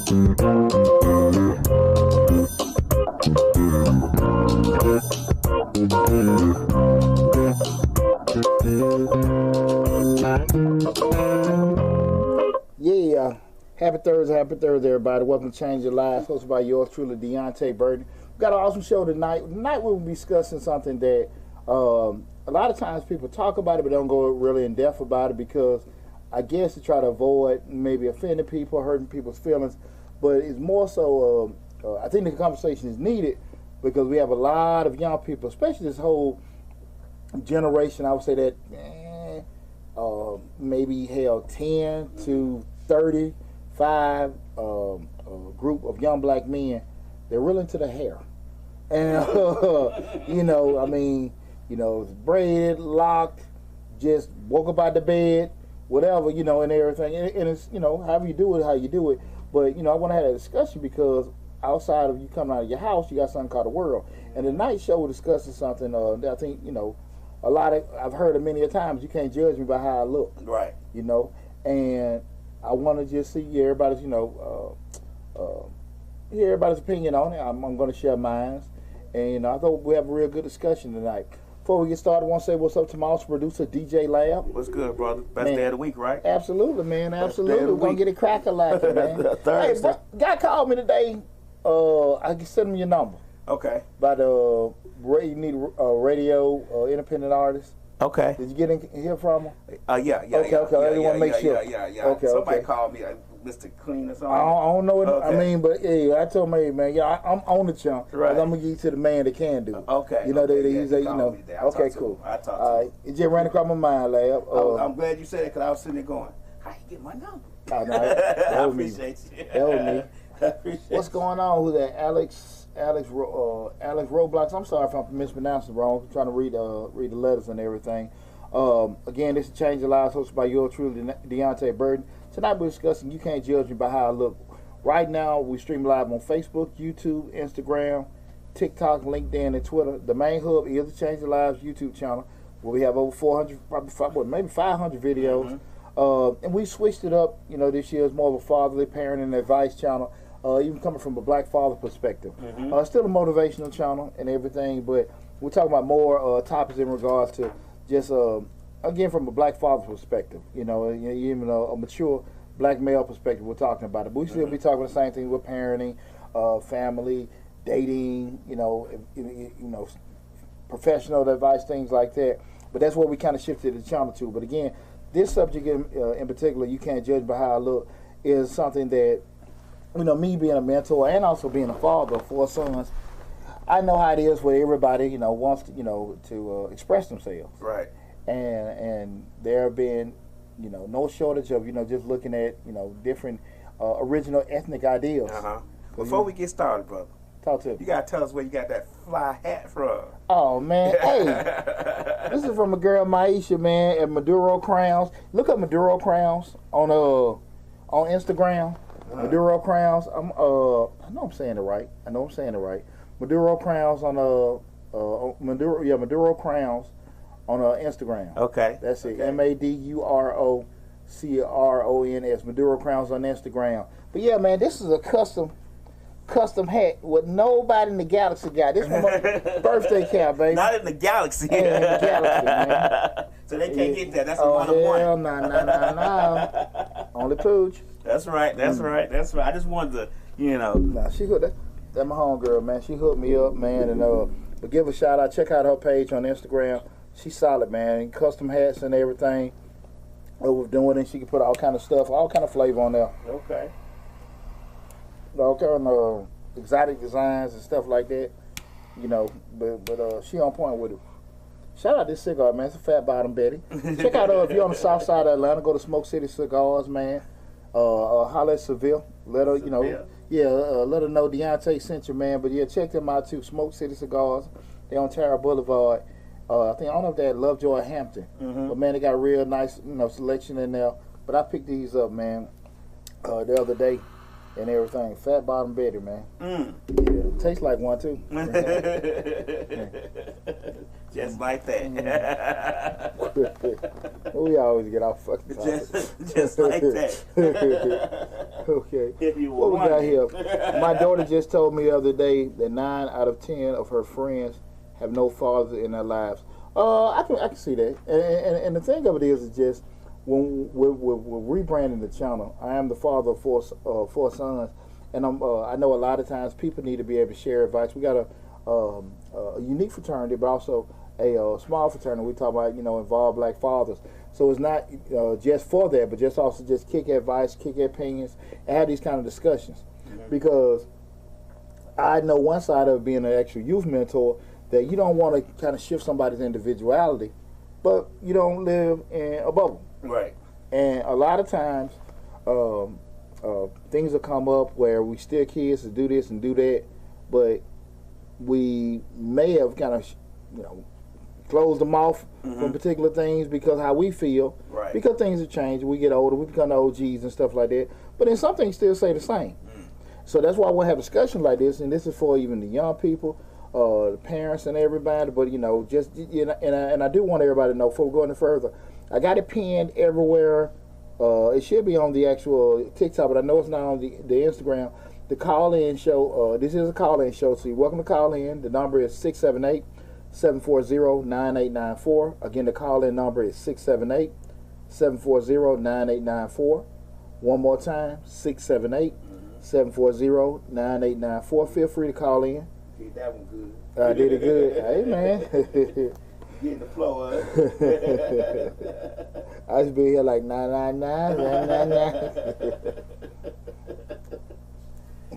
Yeah, happy Thursday, everybody. Welcome to Change Your Lives, hosted by yours truly, Deonte Burden. We got an awesome show tonight. Tonight we'll be discussing something that a lot of times people talk about it, but don't go really in depth about it because I guess to try to avoid maybe offending people, hurting people's feelings. But it's more so, I think the conversation is needed because we have a lot of young people, especially this whole generation. I would say that maybe 10 to 35 group of young black men. They're real into the hair, and it's braided, locked, just woke up out the bed, whatever, and everything. And it's however you do it, how you do it. But I want to have a discussion because outside of you coming out of your house, you got something called the world. And the night show we're discussing something that I think a lot of, I've heard it many a times, you can't judge me by how I look. Right. And I want to just see everybody's, hear everybody's opinion on it. I'm going to share mine. And I thought we have a real good discussion tonight. Before we get started, I want to say what's up to my awesome producer, DJ Lab. What's good, brother? Best day of the week, right? Absolutely, man. Absolutely. We're going to get it crack-a-lacking, man. Thursday. Hey, bro, guy called me today. I can send him your number. Okay. About you need a radio independent artist. Okay. Did you get in hear from him? Yeah. Okay. I didn't want to make sure. Yeah. Okay. Somebody called me, Mr. Clean or something. I don't know what okay. I mean, but yeah, I told him, hey, man, I'm on the chunk. Right. I'm gonna get you to the man that can do it. Okay. Okay, cool. I talked to him. All right. It just ran across my mind, Lab. I'm glad you said it because I was sitting there going, how you get my number? Oh, no, that was me. Appreciate you. That was me. I appreciate What's going on? Who's that? Alex Roblox. I'm sorry if I'm mispronouncing it wrong. I'm trying to read the letters and everything. Again, this is Change Your Lives, hosted by yours truly, Deonte Burden. Tonight we're discussing You Can't Judge Me by How I Look. Right now we stream live on Facebook, YouTube, Instagram, TikTok, LinkedIn, and Twitter. The main hub is the Change Your Lives YouTube channel, where we have over 400, maybe 500 videos. Mm-hmm. And we switched it up. This year is more of a fatherly parenting advice channel. Even coming from a black father perspective. Mm-hmm. Still a motivational channel and everything, but we're talking about more topics in regards to just, again, from a black father perspective. Even a mature black male perspective, we're talking about it. But we still be talking the same thing with parenting, family, dating, professional advice, things like that. But that's what we kind of shifted the channel to. But again, this subject in particular, You Can't Judge by How I Look, is something that, me being a mentor and also being a father of 4 sons, I know how it is where everybody, wants to, to express themselves. Right. And there have been, no shortage of, just looking at, different original ethnic ideals. Uh-huh. Before we get started, brother, talk to me. You got to tell us where you got that fly hat from. Oh, man. Hey, this is from a girl, Maisha, man, at Maduro Crowns. Look up Maduro Crowns on Instagram. Maduro Crowns. I know I'm saying it right. Maduro Crowns on Maduro Crowns on Instagram. Okay. That's it. MaduroCrons. Maduro Crowns on Instagram. But yeah, man, this is a custom hat with nobody in the galaxy got. This is my birthday cap, baby. Not in the galaxy. In the galaxy, man. So they can't get that. That's a one-on-one. Hell no. Only Pooch. That's right. I just wanted to, Nah, she hooked. That's my homegirl, man. She hooked me up, man. And but give a shout out. Check out her page on Instagram. She's solid, man. Custom hats and everything. We're doing it. She can put all kind of stuff, all kind of flavor on there. Okay. All kind of exotic designs and stuff like that. But she on point with it. Shout out this cigar, man. It's a Fat Bottom Betty. Check out if you're on the south side of Atlanta, go to Smoke City Cigars, man. Holler at Seville. Let her, let her know Deonte sent you, man. But yeah, check them out too. Smoke City Cigars. They're on Tara Boulevard. I don't know if they're at Lovejoy Hampton. Mm-hmm. But man, they got a real nice, selection in there. But I picked these up, man, the other day and everything. Fat Bottom Betty, man. Yeah, tastes like one too. Just like that. We always get off fucking topic. Just like that. Okay. If you were What we got here? wondering. My daughter just told me the other day that 9 out of 10 of her friends have no father in their lives. I can see that. And the thing of it is just when we're rebranding the channel, I am the father of four sons, and I know a lot of times people need to be able to share advice. We got a unique fraternity, but also a small fraternity. We talk about involve black fathers. So it's not just for that, but just also just kick advice, kick opinions, and have these kind of discussions. Mm-hmm. Because I know one side of being an actual youth mentor that you don't want to kind of shift somebody's individuality, but you don't live in a bubble. Right. And a lot of times things will come up where we still kids to do this and do that, but we may have kind of closed them off from particular things because how we feel. Right. Because things have changed. We get older. We become OGs and stuff like that. But then some things still say the same. So that's why we'll have discussions like this, and this is for even the young people, the parents and everybody. But and I do want everybody to know before we go any further, I got it pinned everywhere. It should be on the actual TikTok, but I know it's not on the Instagram. The call-in show. This is a call-in show, so you're welcome to call in. The number is 678-740-9894. Again, the call-in number is 678-740-9894. One more time, 678-740-9894. Feel free to call in. Did that one good. I did it good. Hey, man. Getting the flow of I used to be here like 999, 999.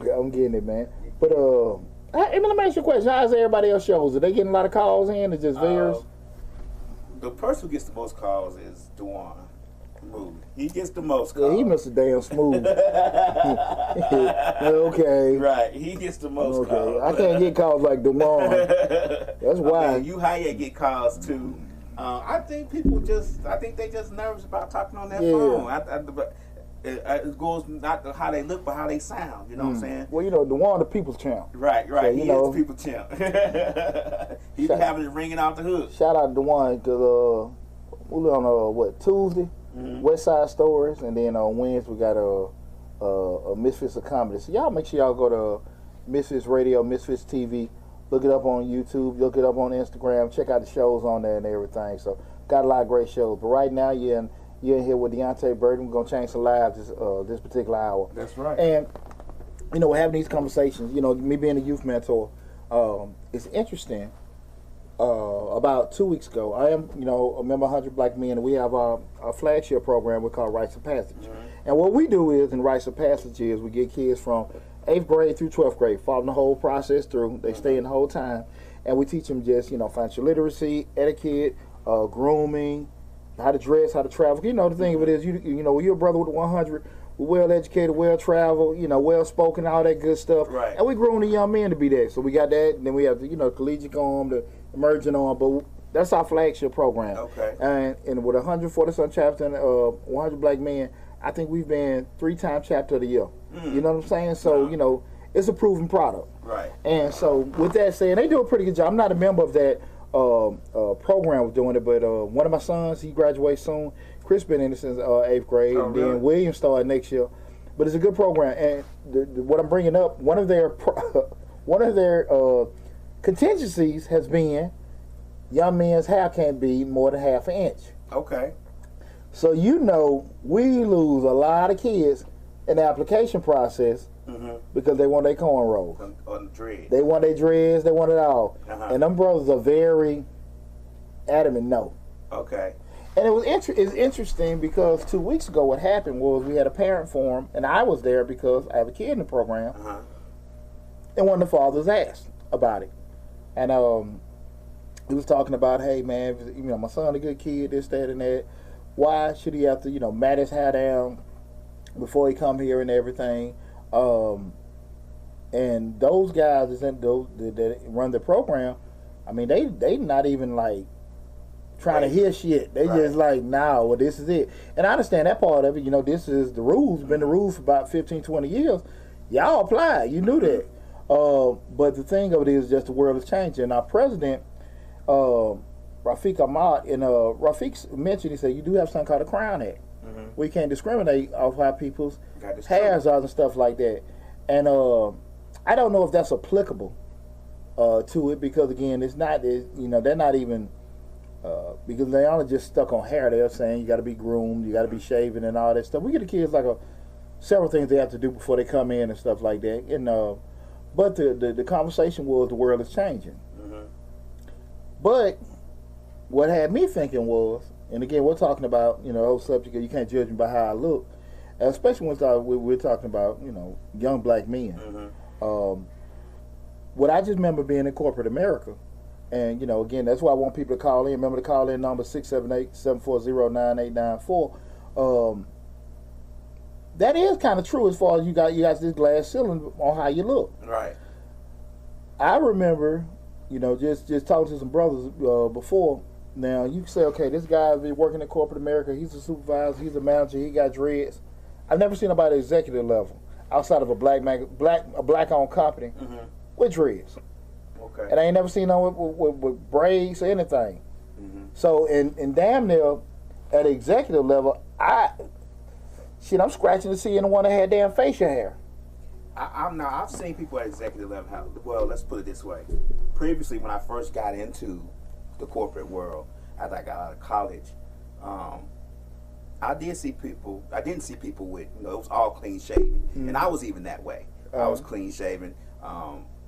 I'm getting it, man. But let me ask you a question. How's everybody else shows? Are they getting a lot of calls in? It just varies? The person who gets the most calls is Dewan. He gets the most calls. Yeah, he must have damn smooth. Okay. Right. He gets the most calls. I can't get calls like Dewan. That's why. You hire get calls too. I think they just nervous about talking on that phone. It goes not to how they look, but how they sound. You know what I'm saying? Well, Dewan the people's champ. Right. So, he is the people's champ. He be having it ringing out the hood. Shout out to Dewan because we on Tuesday, West Side Stories, and then on Wednesday we got a Misfits of Comedy. So y'all make sure y'all go to Misfits Radio, Misfits TV. Look it up on YouTube. Look it up on Instagram. Check out the shows on there and everything. So got a lot of great shows. But right now you're in here with Deonte Burden. We're gonna change some lives this particular hour. That's right. And we're having these conversations. Me being a youth mentor, it's interesting. About 2 weeks ago, I am a member of 100 Black Men, and we have our flagship program we call Rites of Passage. And what we do is in Rites of Passage is we get kids from 8th grade through 12th grade, following the whole process through. They stay in the whole time, and we teach them just financial literacy, etiquette, grooming, how to dress, how to travel. The thing of it is, you're a brother with 100, we're well educated, well traveled, well spoken, all that good stuff. Right. And we groom the young men to be that. So we got that, and then we have the collegiate arm, the emerging arm, but that's our flagship program. Okay. And with 140 some chapters and 100 Black Men, I think we've been 3-time chapter of the year. You know what I'm saying? So it's a proven product. Right. And so with that said, they do a pretty good job. I'm not a member of that program was doing it, but one of my sons, he graduates soon. Chris been in it since 8th grade, and really? then William started next year. But it's a good program, and what I'm bringing up, one of their contingencies has been young men's hair can't be more than half an inch. Okay. So we lose a lot of kids in the application process because they want their cornrows. On the dread. They want their dreads, they want it all. And them brothers are very adamant no. Okay. And it's interesting because 2 weeks ago what happened was we had a parent forum, and I was there because I have a kid in the program, and one of the fathers asked about it. And he was talking about, hey man, my son a good kid, this, that, and that. Why should he have to, mat his hair down before he come here and everything? And those guys that run the program, I mean, they not even like trying to hear shit. They just like, nah, well, this is it. And I understand that part of it. This is the rules. Been the rules for about 15, 20 years. Y'all apply. You knew that. But the thing of it is just the world is changing. And our president, Rafiq Ahmad, and Rafiq mentioned, he said, you do have something called a Crown Act. We can't discriminate off how people's hairs are and stuff like that. And I don't know if that's applicable to it, because again, it's not. They're not even because they aren't just stuck on hair. They're saying you got to be groomed, you got to be shaven, and all that stuff. We get the kids like several things they have to do before they come in and stuff like that. And but the conversation was the world is changing. But what had me thinking was, and again, we're talking about, the whole subject of you can't judge me by how I look, especially when we're talking about, young black men. What I just remember being in corporate America, and, again, that's why I want people to call in. Remember to call in number 678-740-9894. That is kind of true as far as you got this glass ceiling on how you look. Right. I remember, just talking to some brothers before. Now, you can say, okay, this guy's been working in corporate America. He's a supervisor. He's a manager. He got dreads. I've never seen nobody at executive level outside of a black-owned company with dreads. Okay. And I ain't never seen no with braids or anything. So, in damn near at executive level, I'm scratching to see anyone that had damn facial hair. I've seen people at executive level. Well, let's put it this way. Previously, when I first got into the corporate world, as I got out of college, I didn't see people with, it was all clean shaven. And I was even that way. I was clean shaven.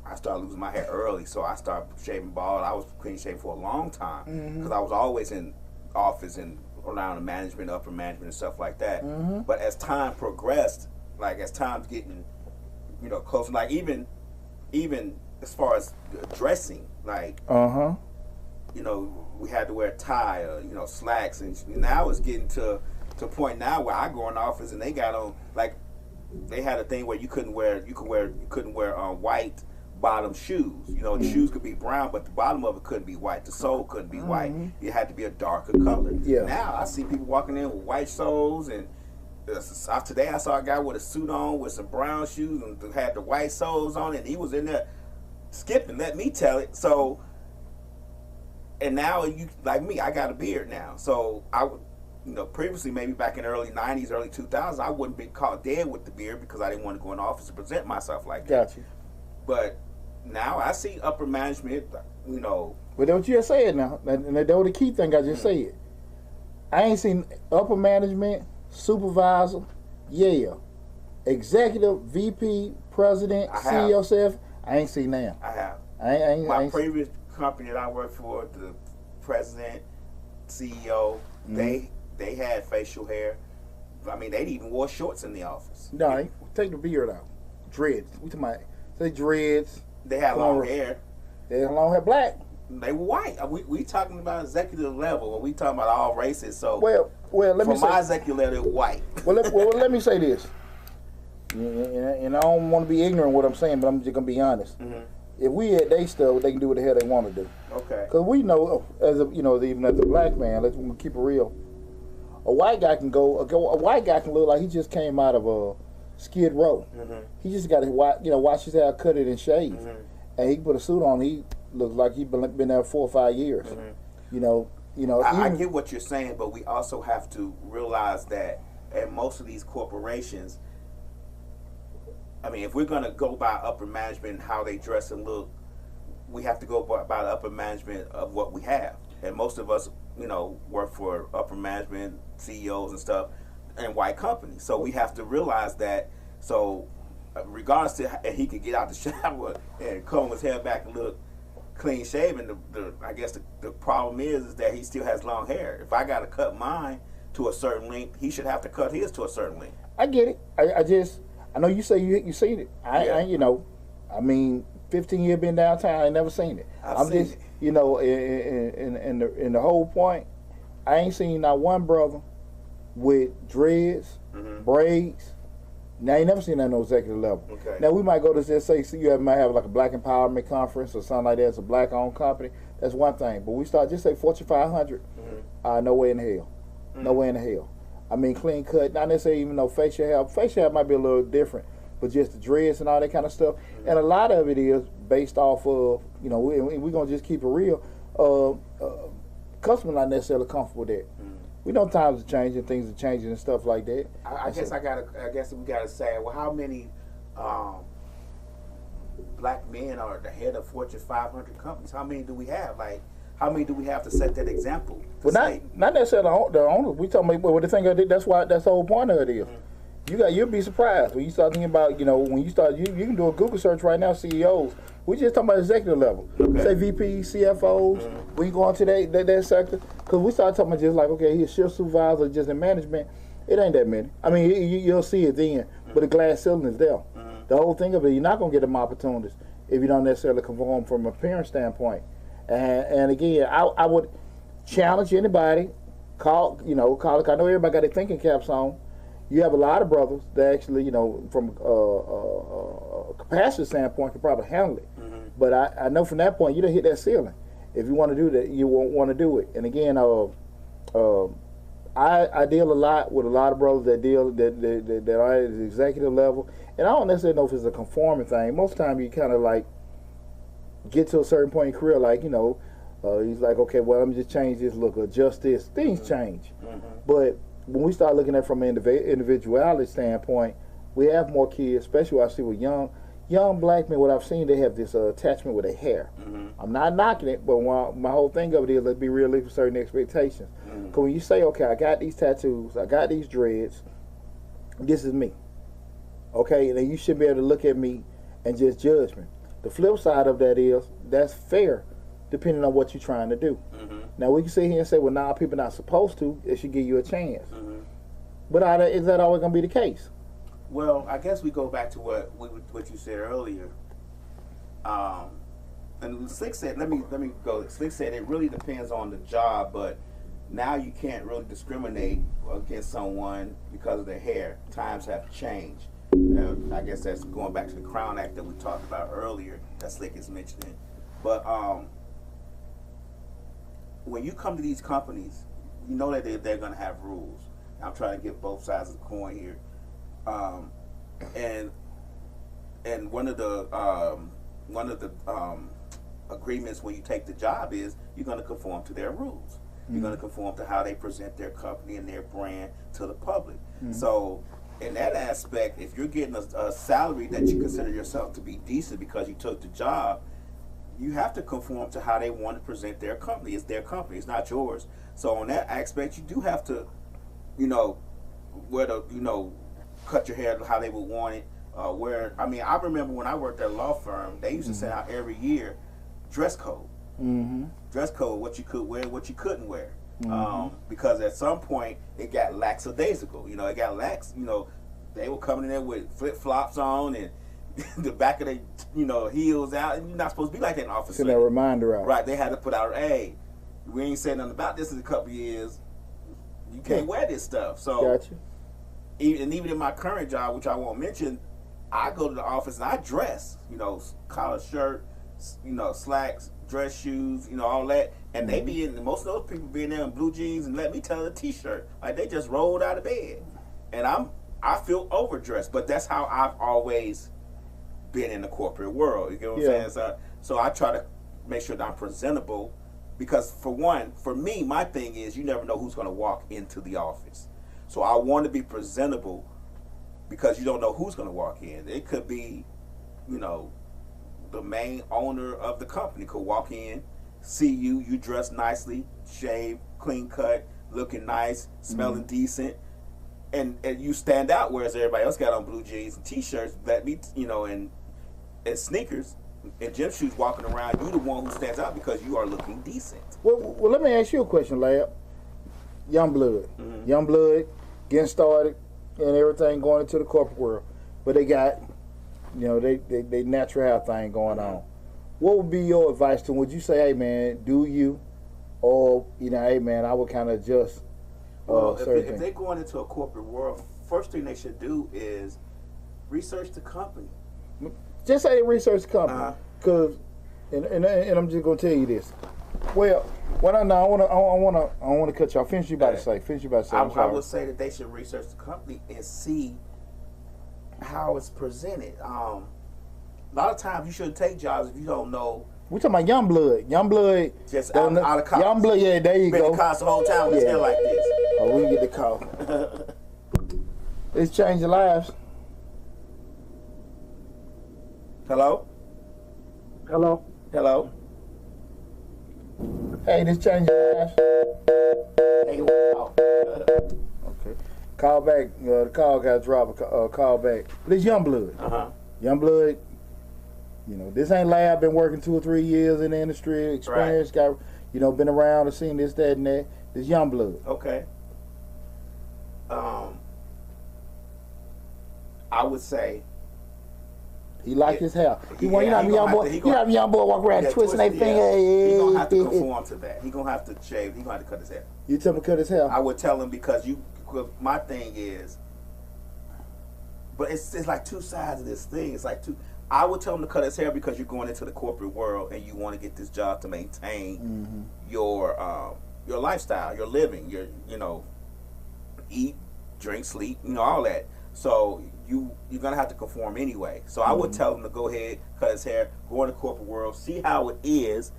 I started losing my hair early, so I started shaving bald. I was clean shaven for a long time because I was always in office and around the management, upper management, and stuff like that. But as time progressed, like as time's getting, closer, like even as far as dressing, like we had to wear a tie or slacks, and now it's getting to a point now where I go in the office and they got on, like, they had a thing where you couldn't wear white bottom shoes. The shoes could be brown, but the bottom of it couldn't be white. The sole couldn't be white. It had to be a darker color. Now I see people walking in with white soles, and today I saw a guy with a suit on with some brown shoes and had the white soles on, and he was in there skipping. Let me tell it. So, and now you like me, I got a beard now. So I would. Previously, maybe back in the early 90s, early 2000s, I wouldn't be caught dead with the beard because I didn't want to go in office and present myself like that. Gotcha. But now I see upper management, Well, that's what you just said now. And that was the key thing I just said. I ain't seen upper management, supervisor, executive, VP, president, CEO, self. I ain't seen them. I have. My previous company that I worked for, the president, CEO, they had facial hair. I mean, they even wore shorts in the office. No, take the beard out. Dreads. We talking about, say dreads. They had long hair. They had long hair, black. They were white. We talking about executive level. We talking about all races. So well, let me say. For my executive level, white. Well, let me say this. And I don't want to be ignorant of what I'm saying, but I'm just gonna be honest. If we at they stuff, they can do what the hell they want to do. Okay. Because we know, even as a black man, let's keep it real. A white guy can look like he just came out of a Skid Row. He just got to wash his hair, cut it, and shave, and he put a suit on. He looks like he been there 4 or 5 years. I get what you're saying, but we also have to realize that at most of these corporations, I mean, if we're going to go by upper management and how they dress and look, we have to go by the upper management of what we have. And most of us, work for upper management, CEOs and stuff, in white companies. So we have to realize that. So regardless to he can get out the shower and comb his hair back and look clean shaven, I guess the problem is that he still has long hair. If I got to cut mine to a certain length, he should have to cut his to a certain length. I get it. I know you say you seen it. I mean, 15 years been downtown, I ain't never seen it. I've seen it. In the whole point, I ain't seen not one brother with dreads, braids. Now, I ain't never seen that on no executive level. Okay. Now, we might go to might have like a black empowerment conference or something like that. It's a black-owned company. That's one thing. But we start just say Fortune 500. No way in hell. No way in the hell. I mean, clean cut. Not necessarily even no facial hair. Facial hair might be a little different, but just the dreads and all that kind of stuff. And a lot of it is based off of, we're going to just keep it real. Customers not necessarily comfortable with that. We know times are changing, things are changing, and stuff like that. I guess we gotta say, well, how many black men are the head of Fortune 500 companies? How many do we have? Like, how many do we have to set that example? Well, not necessarily the owners. We talking about what the thing of it. That's the whole point of it is. You'll be surprised when you start thinking about, when you start, you can do a Google search right now, CEOs. We just talking about executive level. Okay. Say VP, CFOs, when you go into that sector. Because we start talking about just like, okay, he's a shift supervisor, just in management. It ain't that many. I mean, you'll see it then, but the glass ceiling is there. The whole thing of it, you're not going to get them opportunities if you don't necessarily conform from a parent standpoint. And again, I would challenge anybody, call it. I know everybody got their thinking caps on. You have a lot of brothers that actually, from a capacity standpoint, can probably handle it. But I know from that point, you don't hit that ceiling. If you want to do that, you won't want to do it. And again, I deal a lot with a lot of brothers that are at the executive level. And I don't necessarily know if it's a conforming thing. Most of the time, you kind of like get to a certain point in your career, like, he's like, okay, well, I'm just change this look, adjust this. Things change. But when we start looking at it from an individuality standpoint, we have more kids, especially what I see with young black men. What I've seen, they have this attachment with their hair. I'm not knocking it, but my whole thing of it is, let's be realistic with certain expectations. Because when you say, okay, I got these tattoos, I got these dreads, this is me. Okay, and then you should be able to look at me and just judge me. The flip side of that is, that's fair, depending on what you're trying to do. Now, we can sit here and say, well, now people not supposed to. It should give you a chance. But is that always going to be the case? Well, I guess we go back to what you said earlier. And Slick said, let me go. Slick said it really depends on the job, but now you can't really discriminate against someone because of their hair. Times have changed. I guess that's going back to the Crown Act that we talked about earlier, that Slick is mentioning. But when you come to these companies, you know that they're going to have rules. I'm trying to get both sides of the coin here. And one of the agreements when you take the job is you're going to conform to their rules. You're going to conform to how they present their company and their brand to the public. So in that aspect, if you're getting a salary that you consider yourself to be decent because you took the job, you have to conform to how they want to present their company. It's their company. It's not yours. So on that aspect, you do have to, cut your hair how they would want it. I remember when I worked at a law firm, they used to send out every year dress code. Dress code, what you could wear, what you couldn't wear. Because at some point it got lackadaisical. It got lax. They were coming in there with flip flops on and the back of their heels out, and you're not supposed to be like that in office. Send that reminder out. Right, they had to put out, hey, we ain't said nothing about this in a couple of years. You can't wear this stuff. So, gotcha. Even in my current job, which I won't mention, I go to the office and I dress. Collar shirt, slacks, dress shoes, all that. And they be in, most of those people be in there in blue jeans and let me tell a t-shirt. Like they just rolled out of bed. And I feel overdressed, but that's how I've always been in the corporate world. You get what I'm saying? So I try to make sure that I'm presentable, because for me, my thing is you never know who's going to walk into the office. So I want to be presentable because you don't know who's going to walk in. It could be, the main owner of the company could walk in, see you dress nicely, shave, clean cut, looking nice, smelling decent, and you stand out, whereas everybody else got on blue jeans and t-shirts, and sneakers and gym shoes walking around. You're the one who stands out because you are looking decent. Well, let me ask you a question, Lab. Young blood, getting started and everything going into the corporate world, but they got, they natural hair thing going on. What would be your advice to them? Would you say, hey man, do you, or hey man, I would kind of adjust? Well, if they're going into a corporate world, first thing they should do is research the company. Just say research the company, because, and I'm just gonna tell you this. Well, I want to cut you off. Finish you about to say. I would say that they should research the company and see how it's presented. A lot of times you shouldn't take jobs if you don't know. We're talking about young blood. Just out of college. Young blood, yeah, there you been go. in college the whole time with his hair like this. Oh, we get the call. It's changing lives. Hello? Hello? Hello? Hey, this changing lives. Hey, wow. Okay. Call back. The call got dropped. Call back. This Youngblood. Youngblood. You know, this ain't lab. Been working 2 or 3 years in the industry. Experience. Got, you know, been around and seen this, that, and that. This Youngblood. Okay. I would say he like his hair. He gonna have a young boy. You have a young boy walk around twisting their finger. He gonna have to conform to that. He gonna have to shave. He gonna have to cut his hair. You tell him to cut his hair. I would tell him because my thing is, but it's like two sides of this thing. It's like two. I would tell him to cut his hair because you're going into the corporate world and you want to get this job to maintain your lifestyle, your living, your eat, drink, sleep, all that. So you're gonna have to conform anyway. So I would tell him to go ahead, cut his hair, go in the corporate world, see how it is,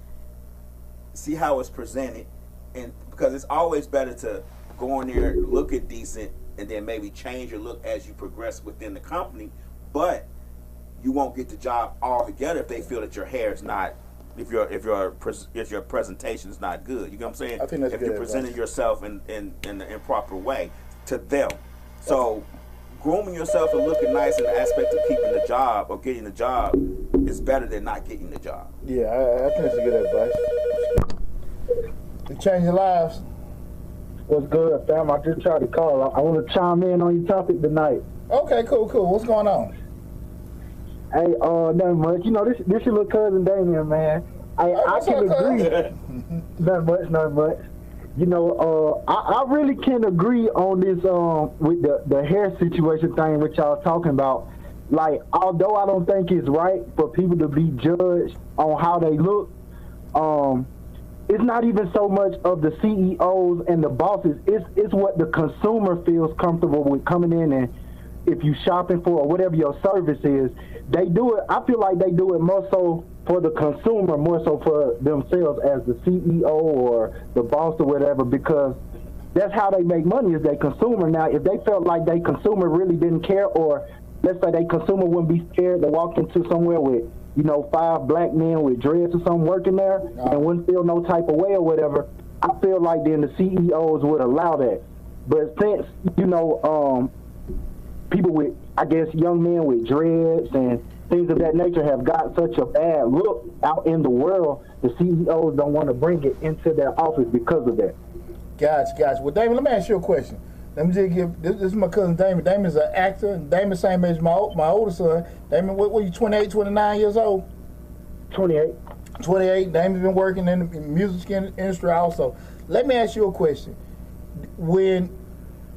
see how it's presented, and because it's always better to go in there, look it decent, and then maybe change your look as you progress within the company. But you won't get the job altogether if they feel that your hair is not, if your presentation is not good. You know what I'm saying? I think that's if good you're presenting yourself in the improper way to them. So grooming yourself and looking nice in the aspect of keeping the job or getting the job is better than not getting the job. Yeah, I think that's a good advice. To change your lives. What's good, fam? I just tried to call. I want to chime in on your topic tonight. Okay, cool. What's going on? Hey, nothing much. You know, this your little cousin Damien, man. I can agree. Nothing much. You know, I really can agree on this with the hair situation thing which y'all talking about. Like, although I don't think it's right for people to be judged on how they look, it's not even so much of the CEOs and the bosses. It's what the consumer feels comfortable with coming in, and if you shopping for or whatever your service is, they do it. I feel like they do it more so for the consumer, more so for themselves as the CEO or the boss or whatever, because that's how they make money, is they consumer. Now, if they felt like they consumer really didn't care, or let's say they consumer wouldn't be scared to walk into somewhere with, 5 black men with dreads or something working there and wouldn't feel no type of way or whatever, I feel like then the CEOs would allow that. But since, people with, I guess, young men with dreads and things of that nature have got such a bad look out in the world, the CEOs don't want to bring it into their office because of that. Gotcha. Well, Damon, let me ask you a question. Let me just give, this is my cousin Damon. Damon's an actor, and Damon's same age as my older son. Damon, what are you, 28, 29 years old? 28. 28. Damon's been working in the music industry also. Let me ask you a question. When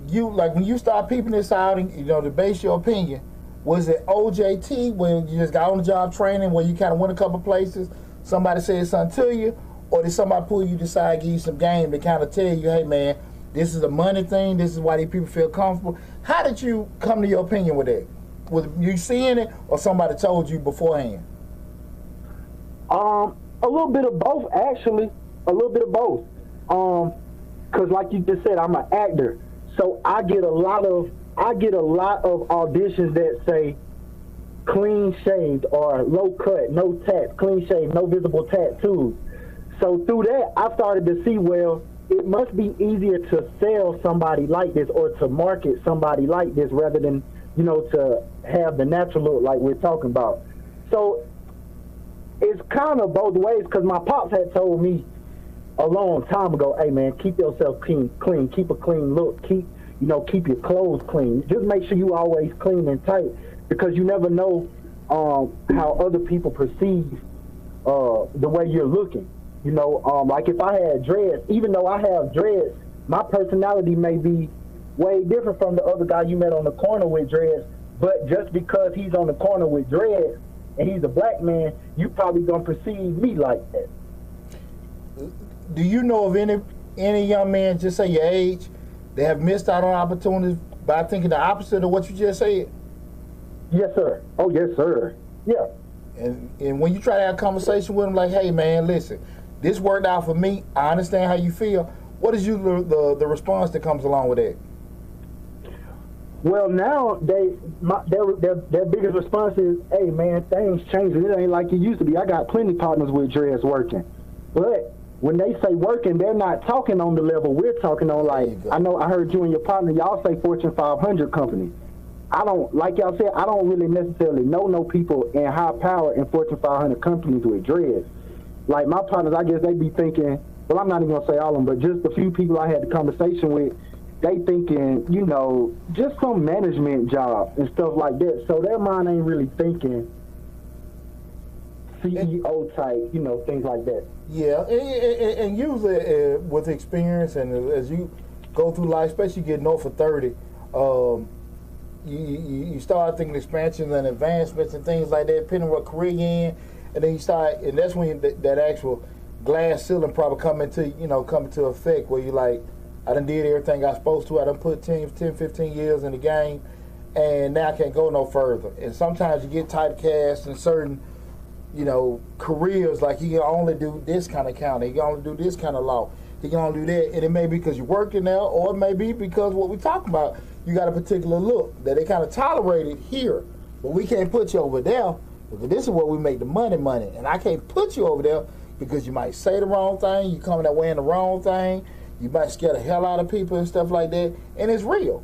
you start peeping this out and, to base your opinion, was it OJT when you just got on the job training, where you kind of went a couple places, somebody said something to you, or did somebody pull you aside, give you some game to kind of tell you, hey man, this is a money thing, this is why these people feel comfortable? How did you come to your opinion with that? Was you seeing it, or somebody told you beforehand? A little bit of both, actually. A little bit of both. Cause like you just said, I'm an actor, so I get a lot of auditions that say clean shaved or low cut, no tats, clean shaved, no visible tattoos. So through that, I started to see, well, it must be easier to sell somebody like this or to market somebody like this rather than, to have the natural look like we're talking about. So it's kind of both ways, because my pops had told me a long time ago, hey man, keep yourself clean, keep a clean look, keep your clothes clean. Just make sure you always clean and tight, because you never know how other people perceive the way you're looking. Like if I had dreads, even though I have dreads, my personality may be way different from the other guy you met on the corner with dreads. But just because he's on the corner with dreads and he's a black man, you probably gonna perceive me like that. Do you know of any young man, just say your age, they have missed out on opportunities by thinking the opposite of what you just said? Yes, sir. Oh, yes, sir. Yeah. And when you try to have a conversation with them, like, hey, man, listen, this worked out for me. I understand how you feel. What is the response that comes along with that? Well, now their biggest response is, "Hey man, things changing. It ain't like it used to be. I got plenty partners with dreads working, but when they say working, they're not talking on the level we're talking on. Like I know I heard you and your partner, y'all say Fortune 500 companies. I don't, like y'all said, I don't really necessarily know no people in high power in Fortune 500 companies with dreads. Like my partners, I guess they be thinking, well, I'm not even gonna say all of them, but just a few people I had the conversation with, they thinking, you know, just some management job and stuff like that. So their mind ain't really thinking CEO type, you know, things like that. Yeah, and usually with experience and as you go through life, especially getting north of 30, you start thinking expansions and advancements and things like that, depending on what career you're in, and then you start, and that's when that actual glass ceiling probably come into effect, where you like, I done did everything I was supposed to, I done put 10, 15 years in the game, and now I can't go no further. And sometimes you get typecast in certain, you know, careers, like he can only do this kind of accounting, he can only do this kind of law, he can only do that, and it may be because you're working there, or it may be because what we talking about, you got a particular look that they kind of tolerated here, but we can't put you over there because this is where we make the money, and I can't put you over there because you might say the wrong thing, you coming that way in the wrong thing, you might scare the hell out of people and stuff like that, and it's real.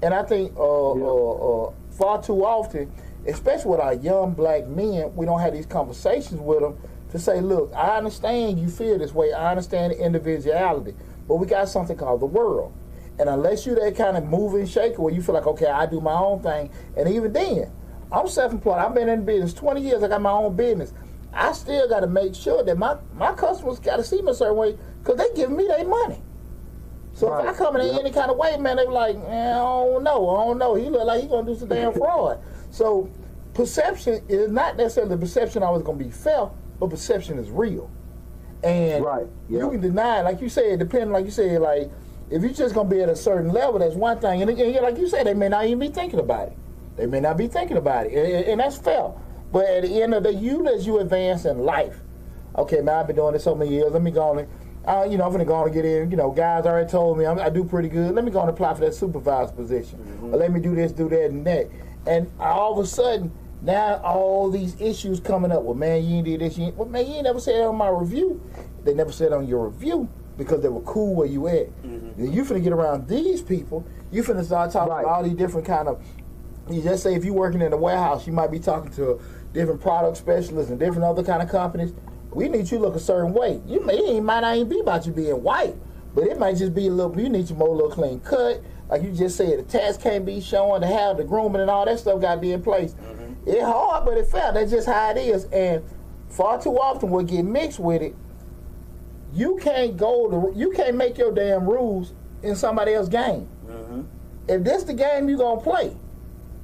And I think far too often, especially with our young black men, we don't have these conversations with them to say, look, I understand you feel this way, I understand the individuality, but we got something called the world. And unless you're that kind of moving shaker where you feel like, okay, I do my own thing, and even then, I'm self-employed, I've been in business 20 years, I got my own business. I still got to make sure that my customers got to see me a certain way because they give me their money. So right. If I come in any kind of way, man, they be like, man, I don't know. He look like he going to do some damn fraud. So perception is not necessarily the perception always going to be felt, but perception is real. And you can deny it. Like you said, depending, like you said, like, if you're just going to be at a certain level, that's one thing. And again, like you said, they may not even be thinking about it. And that's fair. But at the end of the day, as you advance in life, okay, man, I've been doing this so many years. Let me go on I'm going to go on and get in. You know, guys already told me I do pretty good. Let me go on and apply for that supervisor position. Mm-hmm. Or let me do this, do that, and that. And all of a sudden, now all these issues coming up. Well, man, you ain't did this. You ain't never said it on my review. They never said it on your review because they were cool where you at. Mm-hmm. Then you finna get around these people. You finna start talking about all these different kind of. You just say if you're working in a warehouse, you might be talking to different product specialists and different other kind of companies. We need you to look a certain way. It might not even be about you being white, but it might just be a little. You need your more little clean cut, like you just said. The tats can't be showing, the hair, the grooming, and all that stuff got to be in place. Mm-hmm. It's hard, but it's fair. That's just how it is. And far too often, what get mixed with it, you can't make your damn rules in somebody else's game. Mm-hmm. If this the game you gonna play,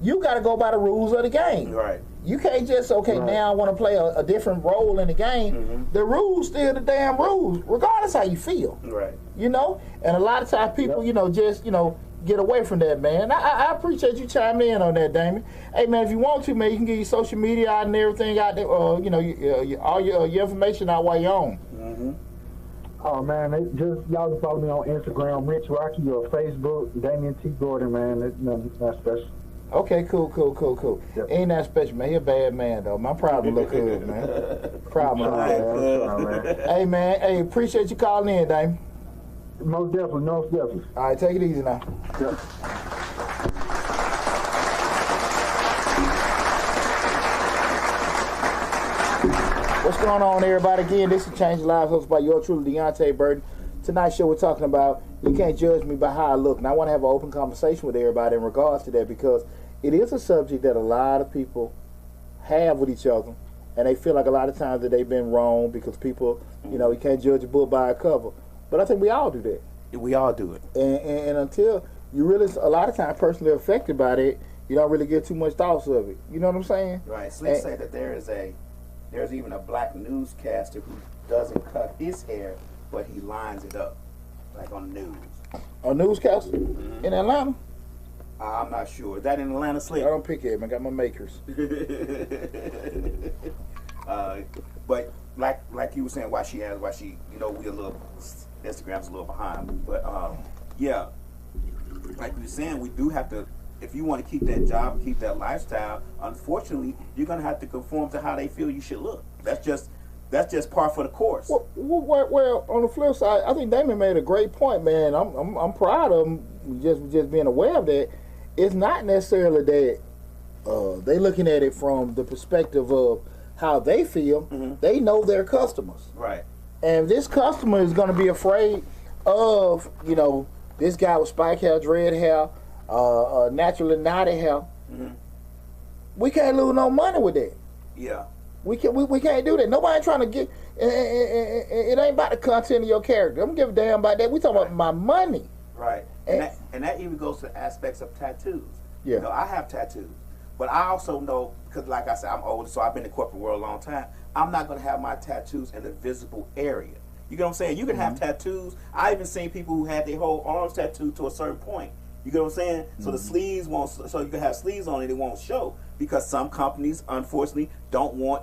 you got to go by the rules of the game. Right. You can't just, now I want to play a different role in the game. Mm-hmm. The rules still the damn rules, regardless how you feel. Right. You know? And a lot of times people, get away from that, man. I appreciate you chiming in on that, Damon. Hey, man, if you want to, man, you can get your social media out and everything out there, all your information out while you're on. Mm-hmm. Oh, man, y'all can follow me on Instagram, Rich Rocky, or Facebook, Damian T. Gordon, man. It's nothing special. Okay, cool. Yep. Ain't that special, man. He a bad man, though. I'm proud to look good, man. Proud of man. Hey, man. Hey, appreciate you calling in, Damon. Most definitely. All right, take it easy now. Yep. What's going on, everybody? Again, this is Change Lives, hosted by your truly, Deonte Burden. Tonight's show, we're talking about you can't judge me by how I look. And I want to have an open conversation with everybody in regards to that because it is a subject that a lot of people have with each other. And they feel like a lot of times that they've been wrong because people, you can't judge a book by a cover. But I think we all do that. We all do it. And until you really, a lot of times, personally affected by that, you don't really get too much thoughts of it. You know what I'm saying? Right. Slick said that there's even a black newscaster who doesn't cut his hair, but he lines it up, like on the news. A newscaster? Mm-hmm. In Atlanta? I'm not sure. Is that in Atlanta, Slick? I don't pick it, man. I got my makers. But like you were saying, why she, we a little Instagram's a little behind, but yeah, like we were saying, we do have to. If you want to keep that job, keep that lifestyle, unfortunately, you're gonna have to conform to how they feel you should look. That's just par for the course. Well, on the flip side, I think Damon made a great point, man. I'm proud of him just being aware of that. It's not necessarily that they looking at it from the perspective of how they feel. Mm-hmm. They know their customers, Right. and this customer is going to be afraid of this guy with spike hair, dread hair, naturally knotted hair. Mm-hmm. We can't lose no money with that. Yeah. We can't do that. Nobody trying to get. It ain't about the content of your character. I'm gonna give a damn about that. We talking about my money. Right. And that even goes to aspects of tattoos. Yeah. You know, I have tattoos, but I also know, because like I said, I'm older, so I've been in the corporate world a long time. I'm not gonna have my tattoos in a visible area. You get what I'm saying? You can have tattoos. I even seen people who had their whole arms tattooed to a certain point. You get what I'm saying? So the sleeves won't. So you can have sleeves on it. It won't show because some companies, unfortunately, don't want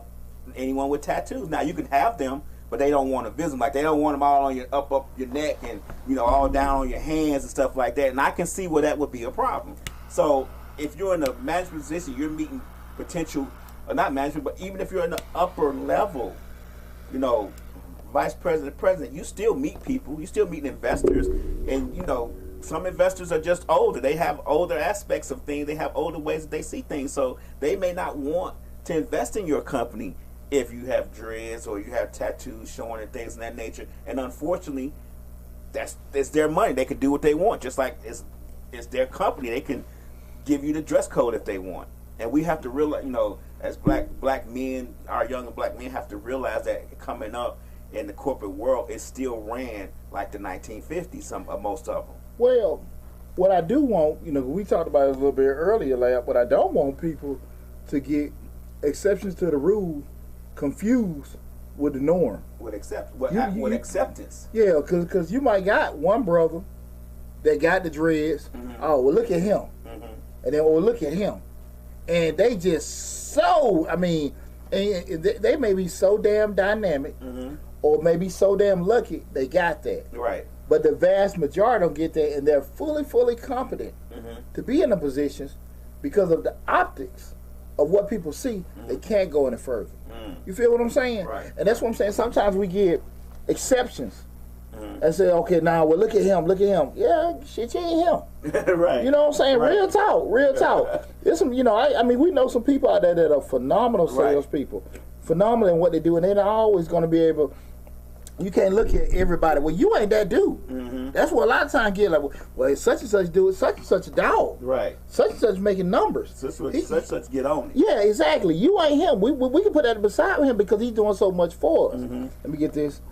anyone with tattoos. Now you can have them, but they don't want to visit them. Like they don't want them all on your up your neck and all down on your hands and stuff like that. And I can see where that would be a problem. So if you're in a management position, you're meeting potential, or not management, but even if you're in the upper level, vice president, president, you still meet people. You still meet investors, and some investors are just older. They have older aspects of things. They have older ways that they see things. So they may not want to invest in your company if you have dreads or you have tattoos showing and things of that nature. And unfortunately, it's their money. They can do what they want. Just like it's their company. They can give you the dress code if they want. And we have to realize, as black men, our younger black men have to realize that coming up in the corporate world, it still ran like the 1950s, most of them. Well, what I do want, we talked about it a little bit earlier, but I don't want people to get exceptions to the rule confused with the norm. With acceptance. Yeah, because you might got one brother that got the dreads. Mm-hmm. Oh, well, look at him. Mm-hmm. And then, look at him. And they just and they may be so damn dynamic, mm-hmm. or maybe so damn lucky they got that. Right. But the vast majority don't get that, and they're fully competent mm-hmm. to be in the positions because of the optics of what people see. Mm-hmm. They can't go any further. Mm-hmm. You feel what I'm saying? Right. And that's what I'm saying. Sometimes we get exceptions mm-hmm. and say, okay, now, well, look at him. Yeah, shit, you ain't him. Right. You know what I'm saying? Right. Real talk. There's some, we know some people out there that are phenomenal salespeople, phenomenal in what they do, and they're not always going to be able. You can't look at everybody. Well, you ain't that dude. Mm-hmm. That's what a lot of times get like. Well, it's such and such dude. Such and such a dog. Right. Such and such making numbers. Such get on it. Yeah, exactly. You ain't him. We can put that beside him because he's doing so much for us. Mm-hmm. Let me get this.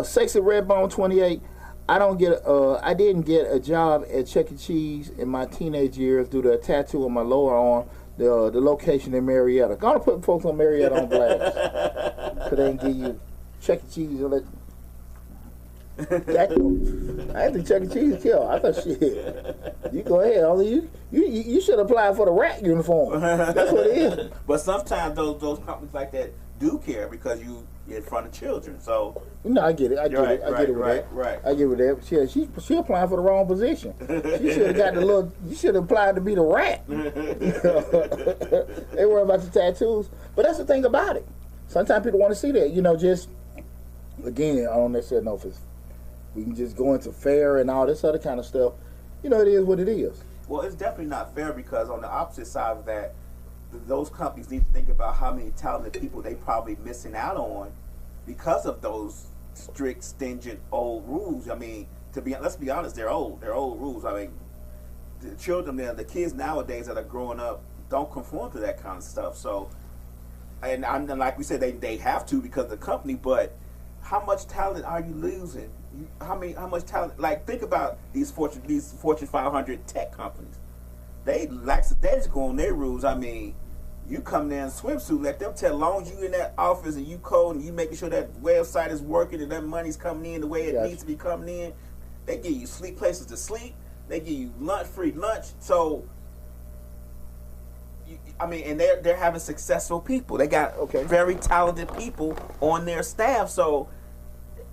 Sexy Redbone 28. I didn't get a job at Chuck E. Cheese in my teenage years due to a tattoo on my lower arm. The location in Marietta. Gonna put folks on Marietta on blast. Could they give you Chuck E. Cheese or let. I didn't think Chuck E. Cheese kill. I thought shit. You go ahead. Only you should apply for the rat uniform. That's what it is. But sometimes those companies like that do care because you're in front of children. So I get it. I get it with that. She applying for the wrong position. She should have got the little. You should have applied to be the rat. They worry about the tattoos, but that's the thing about it. Sometimes people want to see that. Just again, I don't necessarily know if we can just go into fair and all this other kind of stuff. It is what it is. Well, it's definitely not fair because on the opposite side of that, those companies need to think about how many talented people they probably missing out on because of those strict, stringent, old rules. I mean, let's be honest, they're old. They're old rules. I mean, the children, the kids nowadays that are growing up don't conform to that kind of stuff. So, and like we said, they have to because of the company. But how much talent are you losing? How much talent? Like, think about these Fortune 500 tech companies. They lackadaisical on their rules. I mean, you come there in a swimsuit, let them tell. As long as you in that office and you code and you making sure that website is working and that money's coming in the way it needs to be coming in, they give you places to sleep. They give you free lunch. So, and they're having successful people. They got very talented people on their staff. So,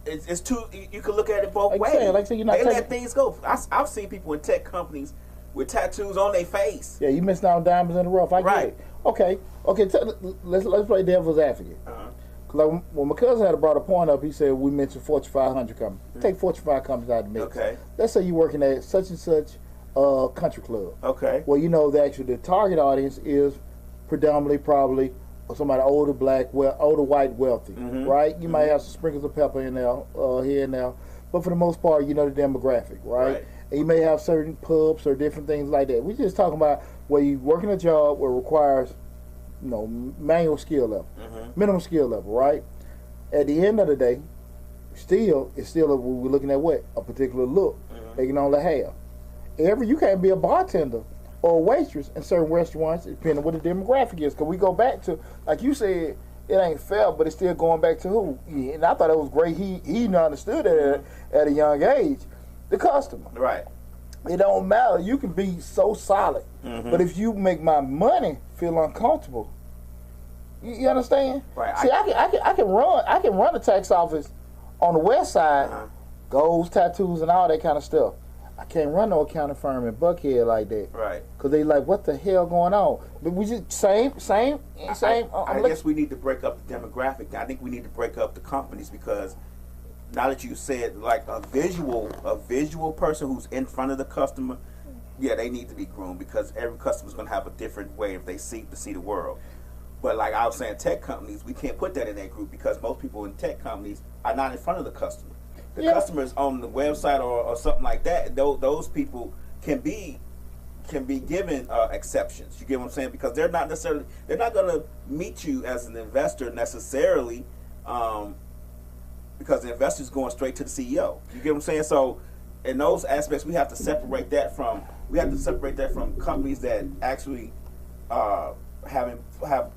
it's too. You can look at it both ways. Like I said, you're not they taking, let things go. I've seen people in tech companies with tattoos on their face. Yeah, you missing out on diamonds in the rough. I get it. Okay. Let's play devil's advocate. Like when my cousin had brought a point up, he said we mentioned Fortune 500 companies. Take Fortune 5 companies out of the mix. Okay. Let's say you're working at such and such country club. Okay. Well, you know the target audience is predominantly probably somebody older, black, older, white, wealthy, right? You might have some sprinkles of pepper in there, here and there, but for the most part, you know the demographic, right? And you may have certain pubs or different things like that. We're just talking about where you working a job where it requires, manual skill level, minimum skill level, right? At the end of the day, we're looking at what? A particular look they can only have. You can't be a bartender or a waitress in certain restaurants, depending on what the demographic is. Because we go back to, like you said, it ain't fair, but it's still going back to who? And I thought it was great. He understood it at a young age. The customer. Right. It don't matter. You can be so solid, but if you make my money feel uncomfortable, you understand? Right. See, I can run a tax office on the west side, goals, tattoos, and all that kind of stuff. I can't run no accounting firm in Buckhead like that. Right. Because they like, what the hell going on? But we just same. I guess we need to break up the demographic. I think we need to break up the companies because now that you said like a visual person who's in front of the customer, yeah, they need to be groomed because every customer's going to have a different way if they see the world. But like I was saying, tech companies, we can't put that in that group because most people in tech companies are not in front of the customer. The customers on the website or something like that, those people can be given exceptions. You get what I'm saying? Because they're not going to meet you as an investor necessarily, because the investor's going straight to the CEO. You get what I'm saying? So in those aspects, we have to separate that from companies that actually have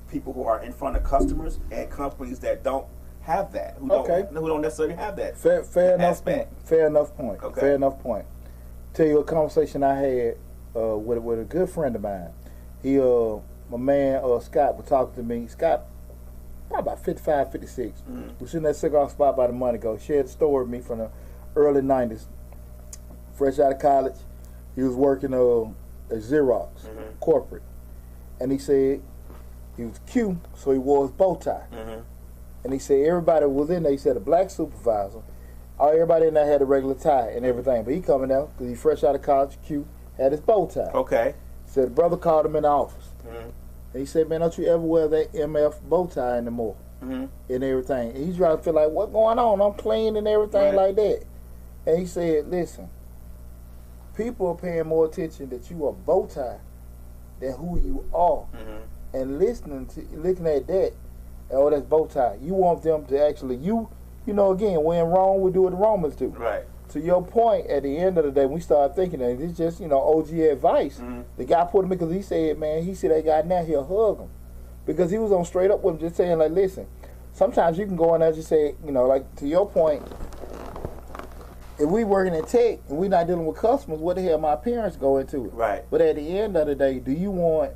people who are in front of customers and companies that don't have that, who don't necessarily have that. Fair enough point. Okay. Fair enough point. Tell you a conversation I had with a good friend of mine. My man Scott was talking to me. Scott, probably about 55, 56. We was in that cigar spot by the money go. Shared a story with me from the early 90s. Fresh out of college, he was working at Xerox, corporate. And he said he was Q, so he wore his bow tie. And he said everybody was in there. He said a black supervisor. Everybody in there had a regular tie and everything. But he coming out because he fresh out of college, Q, had his bow tie. Okay. Said the brother called him in the office. And he said, man, don't you ever wear that MF bow tie anymore. And everything. And he's trying to feel like, what's going on? I'm clean and everything like that. And he said, listen, people are paying more attention that you are bow tie than who you are. And looking at that, oh, that's bow tie. You want them to actually, again, when wrong, we do what the Romans do. Right. To your point, at the end of the day, we start thinking that it's just, OG advice. The guy put him in because he said, that guy now, he'll hug him. Because he was on straight up with him, just saying, like, listen, sometimes you can go in there and just say, like, to your point, if we working in tech and we not dealing with customers, what the hell my parents go into it? Right. But at the end of the day, do you want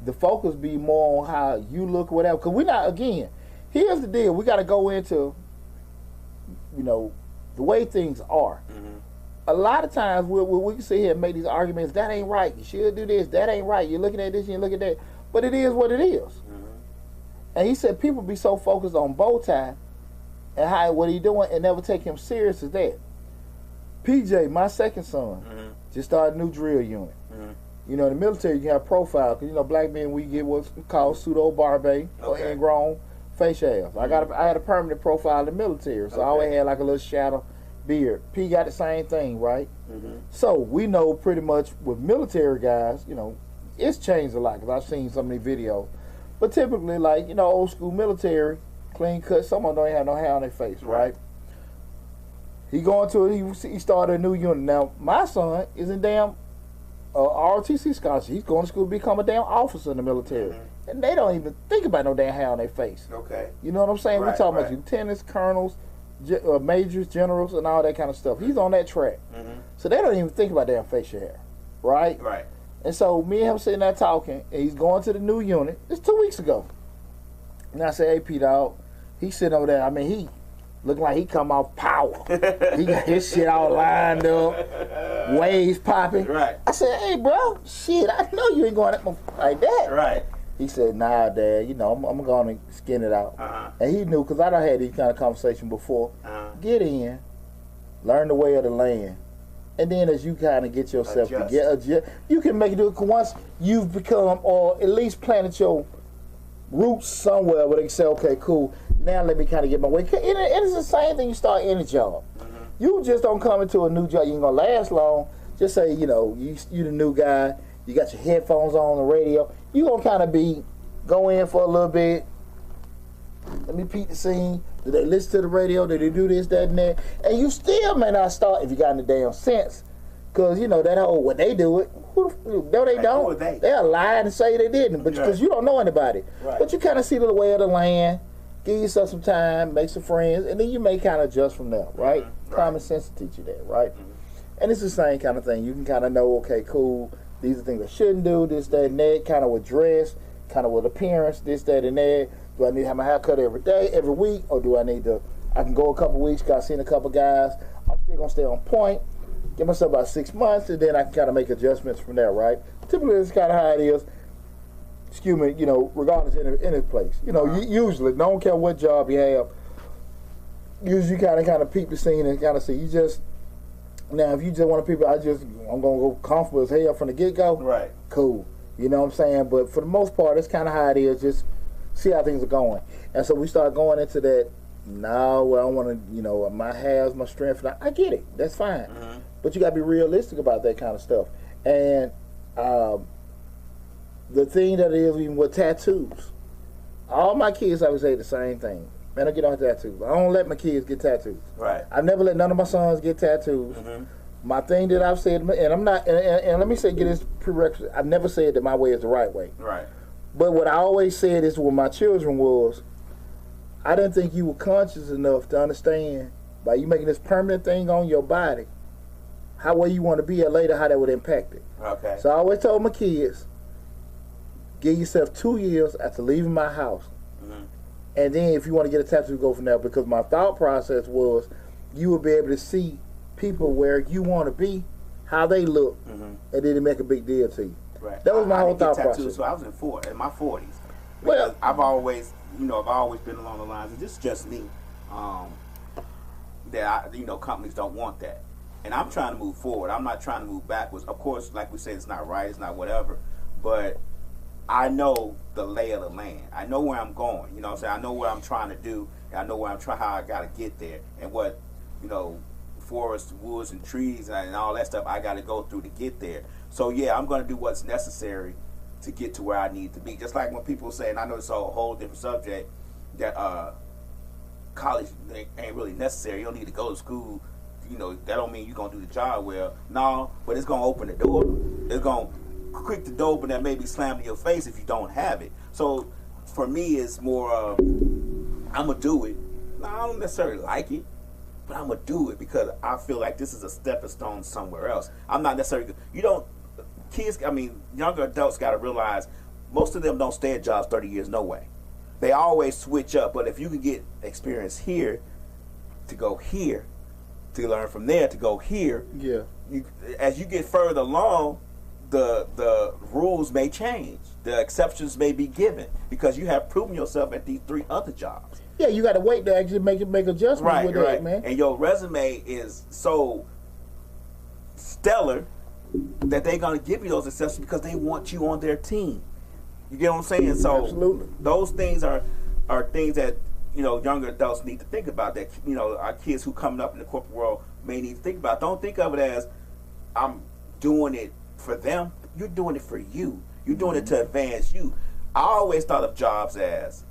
the focus be more on how you look or whatever? Because we're not, again, here's the deal. We got to go into, the way things are. A lot of times we can sit here and make these arguments, that ain't right, you should do this, that ain't right, you're looking at this, you're looking at that. But it is what it is. And he said people be so focused on bow tie and what he doing and never take him serious as that. PJ, my second son, just started a new drill unit. In the military, you can have profile because black men, we get what's called pseudo barbe or ingrown facials. I had a permanent profile in the military, so I always had like a little shadow beard. P got the same thing, right? So we know pretty much with military guys, it's changed a lot because I've seen so many videos. But typically, like old school military, clean cut. Some of them don't have no hair on their face, right? He going to it. He started a new unit. Now my son is in damn ROTC scholarship. He's going to school to become a damn officer in the military. And they don't even think about no damn hair on their face. Okay. You know what I'm saying? We're talking about lieutenants, colonels, majors, generals, and all that kind of stuff. He's on that track. So they don't even think about damn facial hair. Right? Right. And so me and him sitting there talking, and he's going to the new unit. It's 2 weeks ago. And I said, hey, P-Dog, he's sitting over there. I mean, looking like he come off power. He got his shit all lined up, waves popping. Right. I said, hey, bro, shit, I know you ain't going like that. Right. He said, nah, Dad, you know, I'm going to skin it out. Uh-huh. And he knew, because I done had these kind of conversations before. Uh-huh. Get in, learn the way of the land. And then as you kind of get yourself together, you can make it do it. Once you've become, or at least planted your roots somewhere where they can say, okay, cool, now let me kind of get my way. And it's the same thing you start any job. Mm-hmm. You just don't come into a new job, you ain't going to last long. Just say, you know, you the new guy, you got your headphones on the radio. You going to kind of go in for a little bit. Let me peep the scene. Do they listen to the radio? Do they do this, that, and that? And you still may not start if you got any damn sense. Because, you know, that whole, when they do it, no, they don't. Who are they? They'll lie and say they didn't, but because you don't know anybody. Right. But you kind of see the way of the land, give yourself some time, make some friends, and then you may kind of adjust from there, right? Mm-hmm. Common sense will teach you that, right? Mm-hmm. And it's the same kind of thing. You can kind of know, okay, cool, these are things I shouldn't do, this, that, and that, kind of with dress, kind of with appearance, this, that, and that. Do I need to have my hair cut every day, every week, or do I need to, I can go a couple weeks, because I've seen a couple guys, I'm still going to stay on point, give myself about 6 months, and then I can kind of make adjustments from there, right? Typically, that's kind of how it is, excuse me, you know, regardless in his place. You know, usually, don't care what job you have, usually you kind of peep the scene and kind of see, you just, now if you just want to people, I'm going to go comfortable as hell from the get-go, right? Cool. You know what I'm saying? But for the most part, it's kind of how it is, just see how things are going. And so we start going into that, no, I don't want to, you know, my halves, my strength. I get it. That's fine. Mm-hmm. But you got to be realistic about that kind of stuff. And the thing that is, even with tattoos, all my kids always say the same thing. Man, I get on tattoos. I don't let my kids get tattoos. Right. I've never let none of my sons get tattoos. Mm-hmm. My thing that I've said, and I'm not, and let me say, get this prerequisite. I've never said that my way is the right way. Right. But what I always said is with my children was, I didn't think you were conscious enough to understand by you making this permanent thing on your body, how way you want to be at later, how that would impact it. Okay. So I always told my kids, give yourself 2 years after leaving my house. Mm-hmm. And then if you want to get a tattoo, go from there. Because my thought process was, you would be able to see people where you want to be, how they look, mm-hmm. and then it make a big deal to you. Right. That was my whole thought tattoos, process. So I was in my 40s. Well, I've always been along the lines, and this is just me, that companies don't want that. And I'm trying to move forward. I'm not trying to move backwards. Of course, like we said, it's not right, it's not whatever. But I know the lay of the land. I know where I'm going. You know what I'm saying? I know what I'm trying to do. And I know how I got to get there. And what, forests, woods, and trees and all that stuff I got to go through to get there. So, yeah, I'm going to do what's necessary to get to where I need to be. Just like when people say, and I know it's a whole different subject, that college ain't really necessary. You don't need to go to school. That don't mean you're going to do the job well. No, but it's going to open the door. It's going to quick the door, but that may be slammed in your face if you don't have it. So for me, it's more I'm going to do it. No, I don't necessarily like it, but I'm going to do it because I feel like this is a stepping stone somewhere else. I'm not necessarily, younger adults got to realize most of them don't stay at jobs 30 years no way. They always switch up, but if you can get experience here to go here, to learn from there to go here, yeah. As you get further along, the rules may change. The exceptions may be given because you have proven yourself at these 3 other jobs. Yeah, you got to wait to actually make adjustments with that, man. And your resume is so stellar that they're going to give you those exceptions because they want you on their team. You get what I'm saying? So absolutely, those things are things that younger adults need to think about. That our kids who coming up in the corporate world may need to think about. Don't think of it as I'm doing it for them. You're doing it for you. You're doing it to advance you. I always thought of jobs as,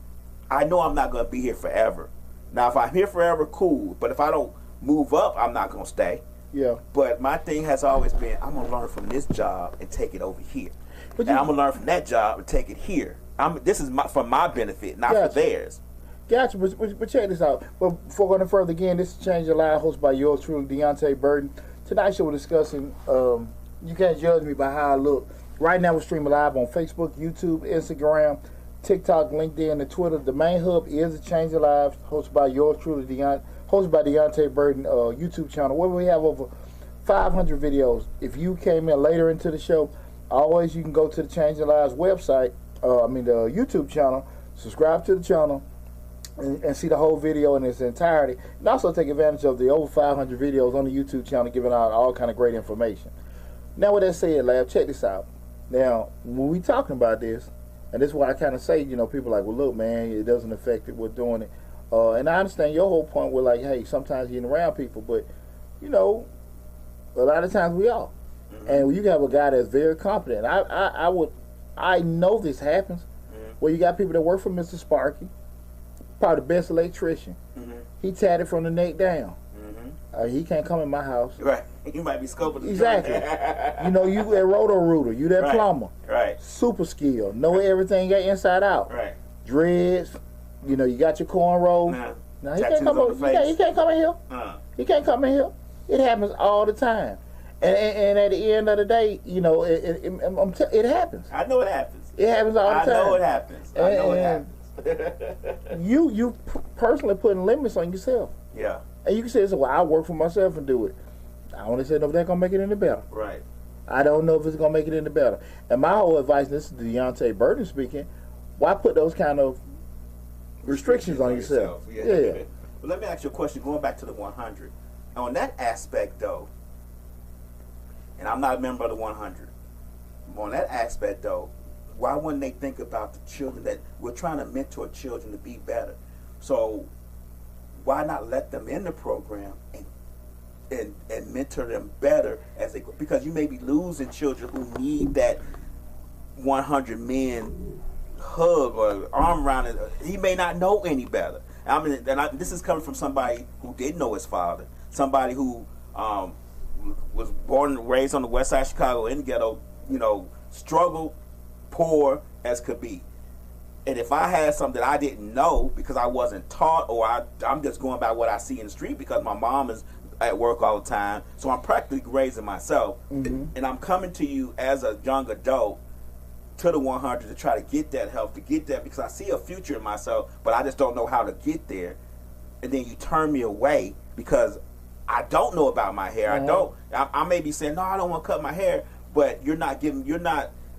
I know I'm not going to be here forever. Now, if I'm here forever, cool. But if I don't move up, I'm not going to stay. Yeah. But my thing has always been, I'm going to learn from this job and take it over here. And I'm going to learn from that job and take it here. This is for my benefit, not for theirs. Gotcha, but check this out. But before going further again, this is Change Your Life, hosted by yours truly, Deonte Burden. Tonight's show we're discussing, you can't judge me by how I look. Right now we're streaming live on Facebook, YouTube, Instagram, TikTok, LinkedIn, and Twitter. The main hub is the Change Your Lives, hosted by yours truly, hosted by Deonte Burden YouTube channel, where we have over 500 videos. If you came in later into the show, always you can go to the Changing Lives website, the YouTube channel, subscribe to the channel, and see the whole video in its entirety. And also take advantage of the over 500 videos on the YouTube channel giving out all kind of great information. Now with that said, Lab, check this out. Now, when we talking about this, and this is why I kind of say, people like, well, look, man, it doesn't affect it, we're doing it. And I understand your whole point with like, hey, sometimes you're around people, but, a lot of times we are. And you have a guy that's very competent. I know this happens, where you got people that work for Mr. Sparky, probably the best electrician. He tatted from the neck down. He can't come in my house. Right. You might be scoping the exactly. You that roto-rooter, you that plumber. Right. Super skilled. Know everything inside out. Right. Dreads. You got your cornrows. No, he can't come in. He can't come in here. He can't come in here. It happens all the time. And at the end of the day, it happens. I know it happens. It happens all the time. I know it happens. I know it happens. you personally putting limits on yourself. Yeah. And you can say, well, I'll work for myself and do it. I only said, no, if that's going to make it any better. Right. I don't know if it's going to make it any better. And my whole advice, this is Deonte Burden speaking, why put those kind of restrictions on yourself? Yeah. Well, let me ask you a question, going back to the 100. On that aspect, though, and I'm not a member of the 100, on that aspect, though, why wouldn't they think about the children that we're trying to mentor children to be better? So why not let them in the program and mentor them better as they go? Because you may be losing children who need that 100 men hug or arm around it. He may not know any better. This is coming from somebody who didn't know his father, somebody who was born and raised on the west side of Chicago in the ghetto, struggled, poor as could be. And if I had something that I didn't know because I wasn't taught, or I'm just going by what I see in the street because my mom is at work all the time, so I'm practically raising myself, and I'm coming to you as a young adult to the 100 to try to get that help, to get that, because I see a future in myself, but I just don't know how to get there. And then you turn me away because I don't know about my hair. I may be saying, no, I don't want to cut my hair, but you're not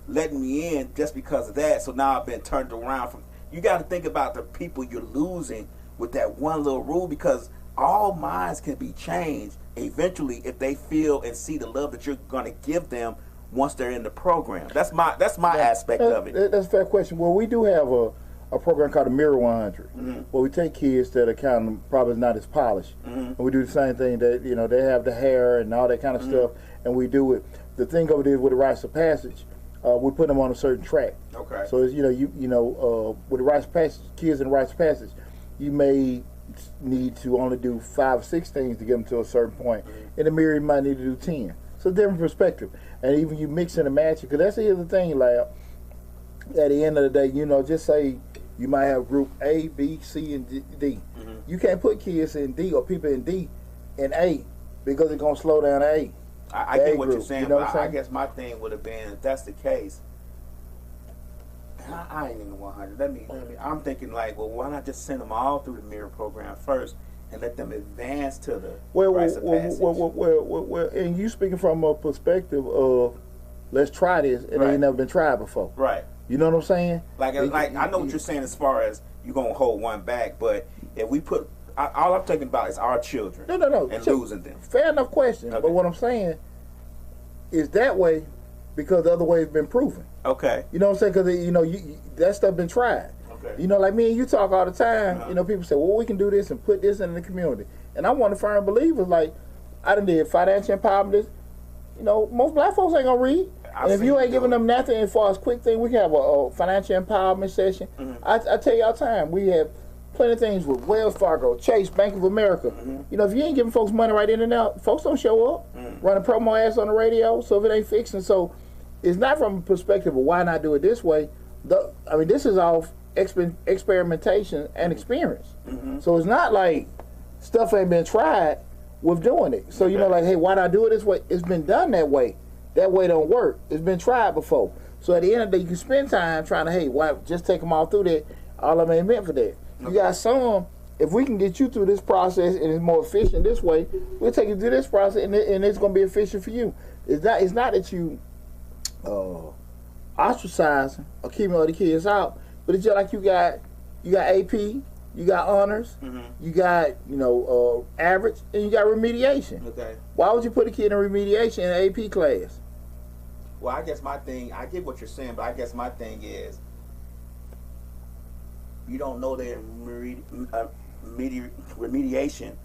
letting me in just because of that. So now I've been turned around from. You got to think about the people you're losing with that one little rule, because all minds can be changed eventually if they feel and see the love that you're going to give them once they're in the program. That's my aspect of it. That's a fair question. Well, we do have a program called the Mirror 100, where we take kids that are kind of probably not as polished, and we do the same thing that they have the hair and all that kind of stuff, and we do it. The thing over there with the rites of passage. We put them on a certain track. Okay. So it's, with the rites of passage, kids in the rites of passage, you may need to only do 5 or 6 things to get them to a certain point. In the mirror, you might need to do 10. So different perspective. And even you mix and match it, because that's the other thing, Lab. At the end of the day, just say you might have group A, B, C, and D. You can't put kids in D or people in D in A because it's going to slow down A. I get what you're saying, but I guess my thing would have been, if that's the case, I ain't in the 100. I'm thinking like, well, why not just send them all through the Mirror program first and let them advance to the rites of passage? Well, and you speaking from a perspective of, let's try this, and it ain't never been tried before. Right. You know what I'm saying? Like I know what you're saying as far as you're going to hold one back, but if we put, all I'm talking about is our children. No. And losing them. Fair enough question. Okay. But what I'm saying is that way because the other way has been proven. Okay. You know what I'm saying? Because, that stuff been tried. Okay. Like me and you talk all the time. People say, well, we can do this and put this in the community. And I'm one of the firm believers, like, I done did financial empowerment. Most black folks ain't going to read. And if you ain't giving them nothing as far as quick thing, we can have a financial empowerment session. I tell you all the time, we have plenty of things with Wells Fargo, Chase, Bank of America. If you ain't giving folks money right in and out, folks don't show up. Running promo ads on the radio, so if it ain't fixing. So it's not from a perspective of why not do it this way. This is all experimentation and experience. So it's not like stuff ain't been tried with doing it. So, like, hey, why not do it this way? It's been done that way. That way don't work. It's been tried before. So at the end of the day, you can spend time trying to, hey, why just take them all through that. All of them ain't meant for that. You got some if we can get you through this process and it's more efficient this way, we'll take you through this process and it's going to be efficient for you. It's not that you ostracizing or keeping other kids out, but it's just like you got AP, you got honors, you got average, and you got remediation. Okay. Why would you put a kid in remediation in an AP class? Well, I guess my thing, I get what you're saying, but I guess my thing is, you don't know their remediation,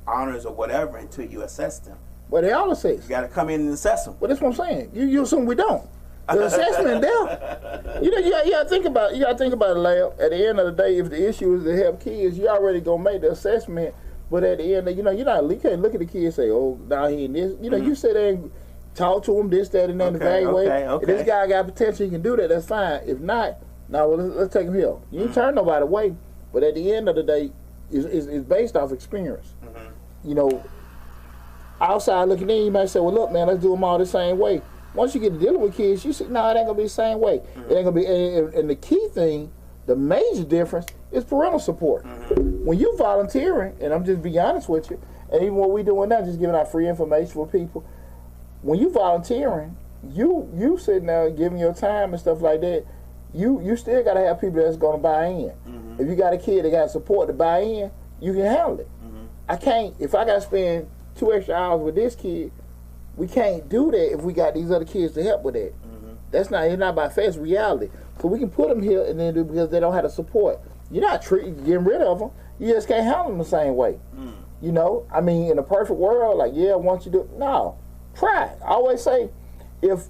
honors, or whatever until you assess them. Well, they all assess. You got to come in and assess them. Well, that's what I'm saying. You assume we don't. The assessment there. You gotta think about it, Lab. At the end of the day, if the issue is to help kids, you already gonna make the assessment. But at the end, you can't look at the kid and say, "Oh, now he in this." You sit there and talk to him, this, that, and then evaluate. Okay. If this guy got potential, he can do that. That's fine. If not, now let's take him here. You ain't turn nobody away. But at the end of the day, it's based off experience. Outside looking in, you might say, "Well, look, man, let's do them all the same way." Once you get to dealing with kids, you say, "No, it ain't gonna be the same way." It ain't gonna be. And the key thing, the major difference, is parental support. When you volunteering, and I'm just being honest with you, and even what we doing now, just giving out free information for people. When you volunteering, you sitting there giving your time and stuff like that. You still gotta have people that's gonna buy in. If you got a kid that got support to buy in, you can handle it. I can't. If I gotta spend 2 extra hours with this kid, we can't do that if we got these other kids to help with that. It's not by face reality. So we can put them here and then do because they don't have the support. You're not getting rid of them. You just can't handle them the same way. I mean, in a perfect world, once you do it, no, try it. I always say, if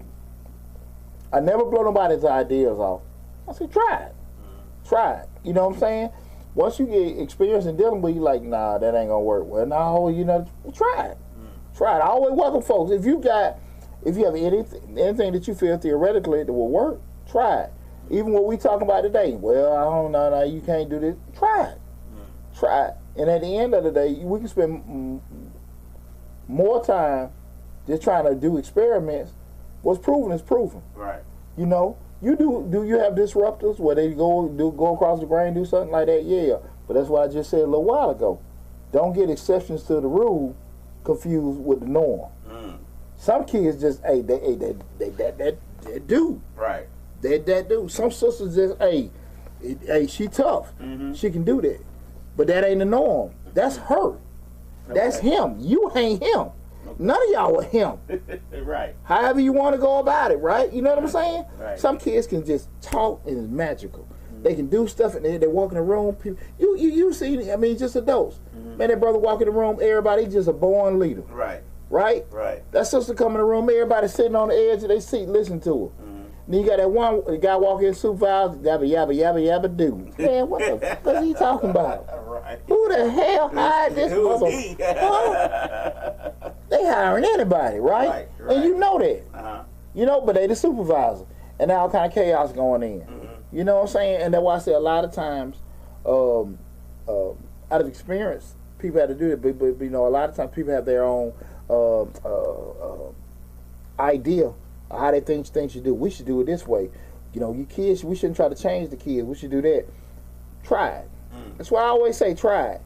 I never blow nobody's ideas off, I say try it. Try it. You know what I'm saying? Once you get experience in dealing with, you like, nah, that ain't gonna work. Well, no, try it. Try it. I always welcome folks. If you have anything that you feel theoretically that will work, try it. Even what we talking about today. Well, I don't know, no, you can't do this. Try it. Try it. And at the end of the day, we can spend more time just trying to do experiments. What's proven is proven. Right. Do you have disruptors where they go across the grain, do something like that? Yeah. But that's what I just said a little while ago. Don't get exceptions to the rule confused with the norm. Some kids just, that do. Right. That do. Some sisters just, she tough. She can do that. But that ain't the norm. That's her. That's him. You ain't him. None of y'all are him. Right. However you want to go about it, right? You know what I'm saying? Right. Some kids can just talk and it's magical. They can do stuff and they walk in the room. People, you see, I mean, just adults. Man, that brother walk in the room, everybody just a born leader. Right. Right? Right. That sister come in the room, everybody sitting on the edge of their seat listening to her. Then you got that one guy walking in supervisor, yabba yabba yabba yabba do. Man, what the fuck is he talking about? Right. Who the hell hired this mother? They hiring anybody, right? Right. And you know that. But they the supervisor. And now all kind of chaos going in. You know what I'm saying? And that's why I say a lot of times, out of experience, people have to do it. But a lot of times people have their own idea of how they think things should do. We should do it this way. You kids, we shouldn't try to change the kids. We should do that. Try it. That's why I always say try it.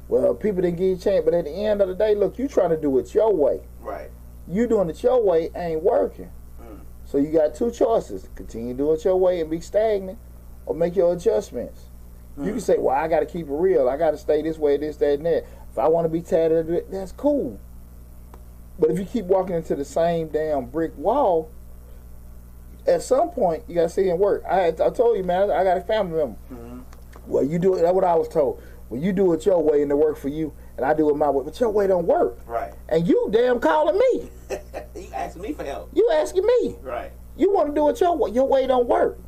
Well, people didn't give you a chance, but at the end of the day, look, you trying to do it your way. Right. You doing it your way ain't working. So you got two choices. Continue doing it your way and be stagnant, or make your adjustments. You can say, well, I got to keep it real. I got to stay this way, this, that, and that. If I want to be tatted, that's cool. But if you keep walking into the same damn brick wall, at some point, you got to see it work. I told you, man, I got a family member. Well, you do it, that's what I was told. Well, you do it your way and it work for you, and I do it my way. But your way don't work. Right. And you damn calling me. You asking me for help. You asking me. Right. You want to do it your way. Your way don't work.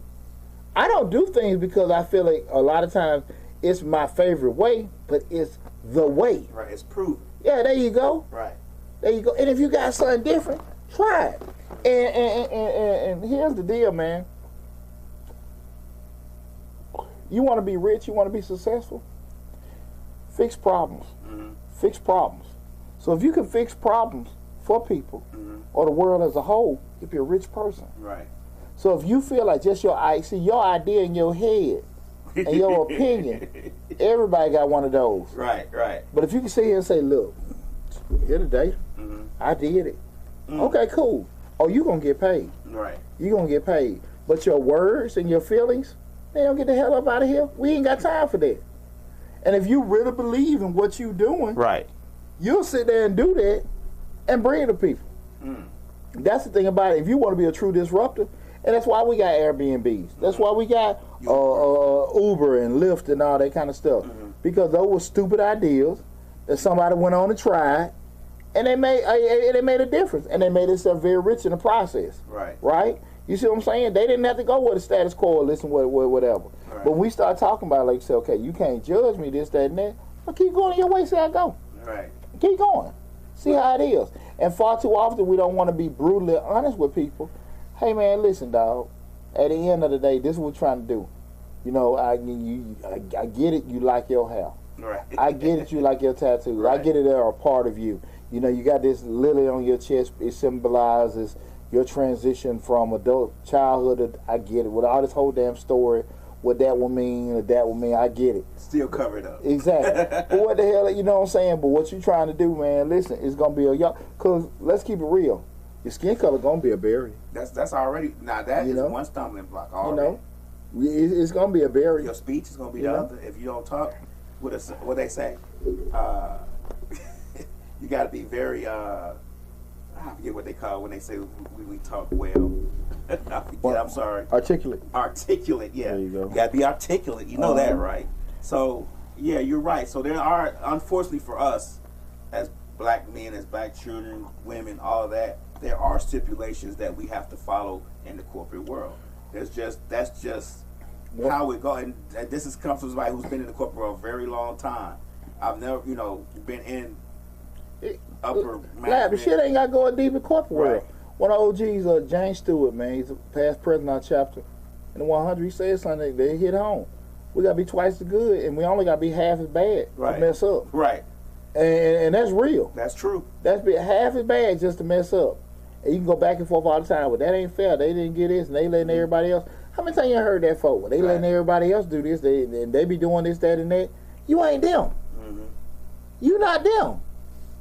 I don't do things because I feel like a lot of times it's my favorite way, but it's the way. Right. It's proven. Yeah, there you go. Right. There you go. And if you got something different, try it. And here's the deal, man. You want to be rich, you want to be successful, fix problems. Fix problems. So if you can fix problems for people or the world as a whole, you'll be a rich person. Right. So if you feel like just your idea in your head and your opinion, everybody got one of those. Right. But if you can sit here and say, look, here today, I did it. Okay, cool. Oh, you gonna get paid. Right. You gonna get paid. But your words and your feelings, they don't get the hell up out of here. We ain't got time for that. And if you really believe in what you doing, Right. you'll sit there and do that and bring it to people. That's the thing about it. If you want to be a true disruptor, and that's why we got Airbnbs. That's why we got Uber and Lyft and all that kind of stuff. Because those were stupid ideas that somebody went on and tried, and they made a difference, and they made themselves very rich in the process. Right? You see what I'm saying? They didn't have to go with the status quo or listen with whatever. Right. But when we start talking about it, like, say, okay, you can't judge me, this, that, and that. Well, keep going your way, see how I go. Right. Keep going. See how it is. And far too often, we don't want to be brutally honest with people. Hey, man, listen, dog. At the end of the day, this is what we're trying to do. You know, I get it, you like your hair. Right. I get it, you like your tattoos. Right. I get it, they're a part of you. You know, you got this lily on your chest. It symbolizes your transition from childhood to, I get it. With all this whole damn story, what that will mean, or that will mean, I get it. Still covered up. Exactly. But what the hell, you know what I'm saying? But what you trying to do, man, listen, it's going to be a young, because let's keep it real. Your skin color going to be a barrier. That's already, now that is one stumbling block already. You know, it's going to be a barrier. Your speech is going to be the other. If you don't talk, what they say, you got to be very, I forget what they call when they say we talk well. I forget, I'm sorry. Articulate. Articulate, yeah. There you go. You got to be articulate. You know that, right? So, yeah, you're right. So there are, unfortunately for us, as black men, as black children, women, all of that, there are stipulations that we have to follow in the corporate world. That's just how it goes. And this comes from somebody who's been in the corporate world a very long time. I've never, been in upper management. But shit ain't got to go deep in corporate world. One of OG's, James Stewart, man, he's a past president of our chapter. In the 100, he said something that hit home. We got to be twice as good, and we only got to be half as bad to mess up. Right. And that's real. That's true. That's be half as bad just to mess up. And you can go back and forth all the time, but that ain't fair. They didn't get this, and they letting everybody else. How many times you heard that, folk? They letting everybody else do this, they be doing this, that, and that. You ain't them. You not them.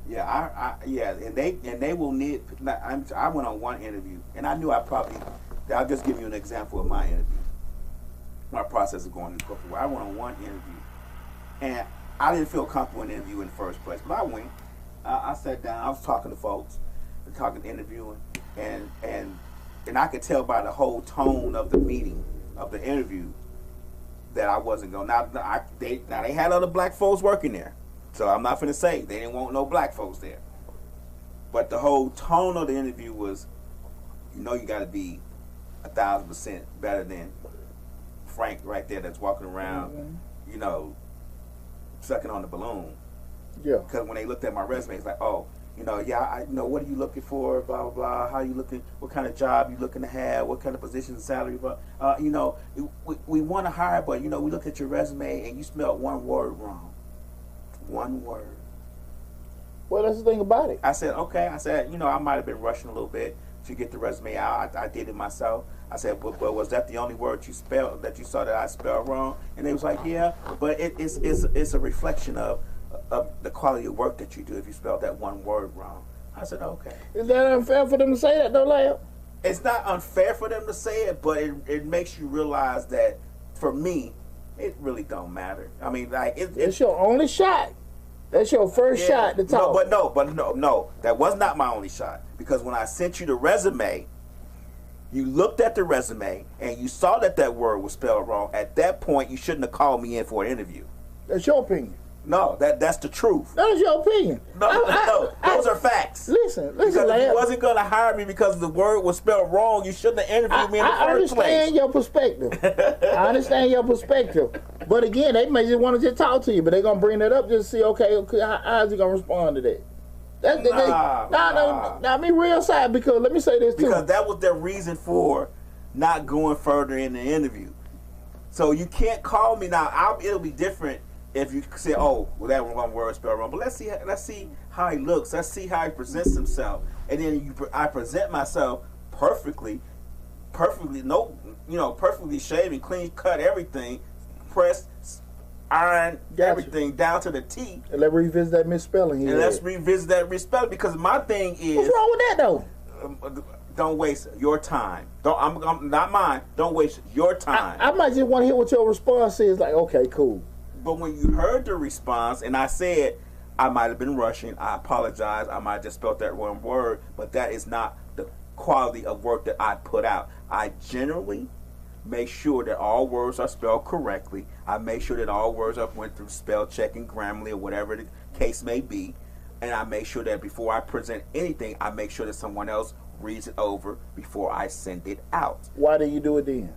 Yeah, and they will need. I went on one interview, and I knew I'll just give you an example of my interview. My process of going to corporate. I went on one interview, and I didn't feel comfortable in the interview in the first place. But I went. I sat down. I was talking to folks, interviewing, and I could tell by the whole tone of the meeting, of the interview, that I wasn't going. Now they had other black folks working there. So I'm not finna say they didn't want no black folks there. But the whole tone of the interview was, you got to be 1,000% better than Frank right there that's walking around, sucking on the balloon. Yeah. Because when they looked at my resume, it's like, oh, what are you looking for? Blah blah blah. How you looking? What kind of job you looking to have? What kind of position and salary? But we want to hire, but we looked at your resume and you spelled one word wrong. One word. Well, that's the thing about it. I said, okay. I said, I might have been rushing a little bit to get the resume out. I did it myself. I said, but was that the only word you spelled that you saw that I spelled wrong? And they was like, yeah, but it's a reflection of the quality of work that you do if you spelled that one word wrong. I said, okay. Is that unfair for them to say that, though, Lamb? It's not unfair for them to say it, but it makes you realize that, for me, it really don't matter. I mean, like it's your only shot. That's your first shot to talk. No. That was not my only shot. Because when I sent you the resume, you looked at the resume and you saw that word was spelled wrong. At that point, you shouldn't have called me in for an interview. That's your opinion. No, that's the truth. That is your opinion. No, those are facts. Listen, because if you wasn't going to hire me because the word was spelled wrong, you shouldn't have interviewed me in the first place. I understand your perspective. I understand your perspective. But again, they may just want to just talk to you, but they're going to bring that up just to see, okay, how's he going to respond to that? Nah, be real side, because let me say this too. Because that was their reason for not going further in the interview. So you can't call me now. It'll be different if you say, "Oh, well, that one word spelled wrong." But let's see how he looks. Let's see how he presents himself, and then I present myself perfectly, perfectly shaven, clean cut, everything. press, iron, everything down to the T. And let's revisit that misspelling here. And let's revisit that misspelling, because my thing is, what's wrong with that though? Don't waste your time. I'm not mine. Don't waste your time. I might just want to hear what your response is. Like, okay, cool. But when you heard the response, and I said I might have been rushing, I apologize. I might have just spelled that one word, but that is not the quality of work that I put out. I generally make sure that all words are spelled correctly. I make sure that all words I've went through spell checking, Grammarly, or whatever the case may be. And I make sure that before I present anything, I make sure that someone else reads it over before I send it out. Why did you do it then?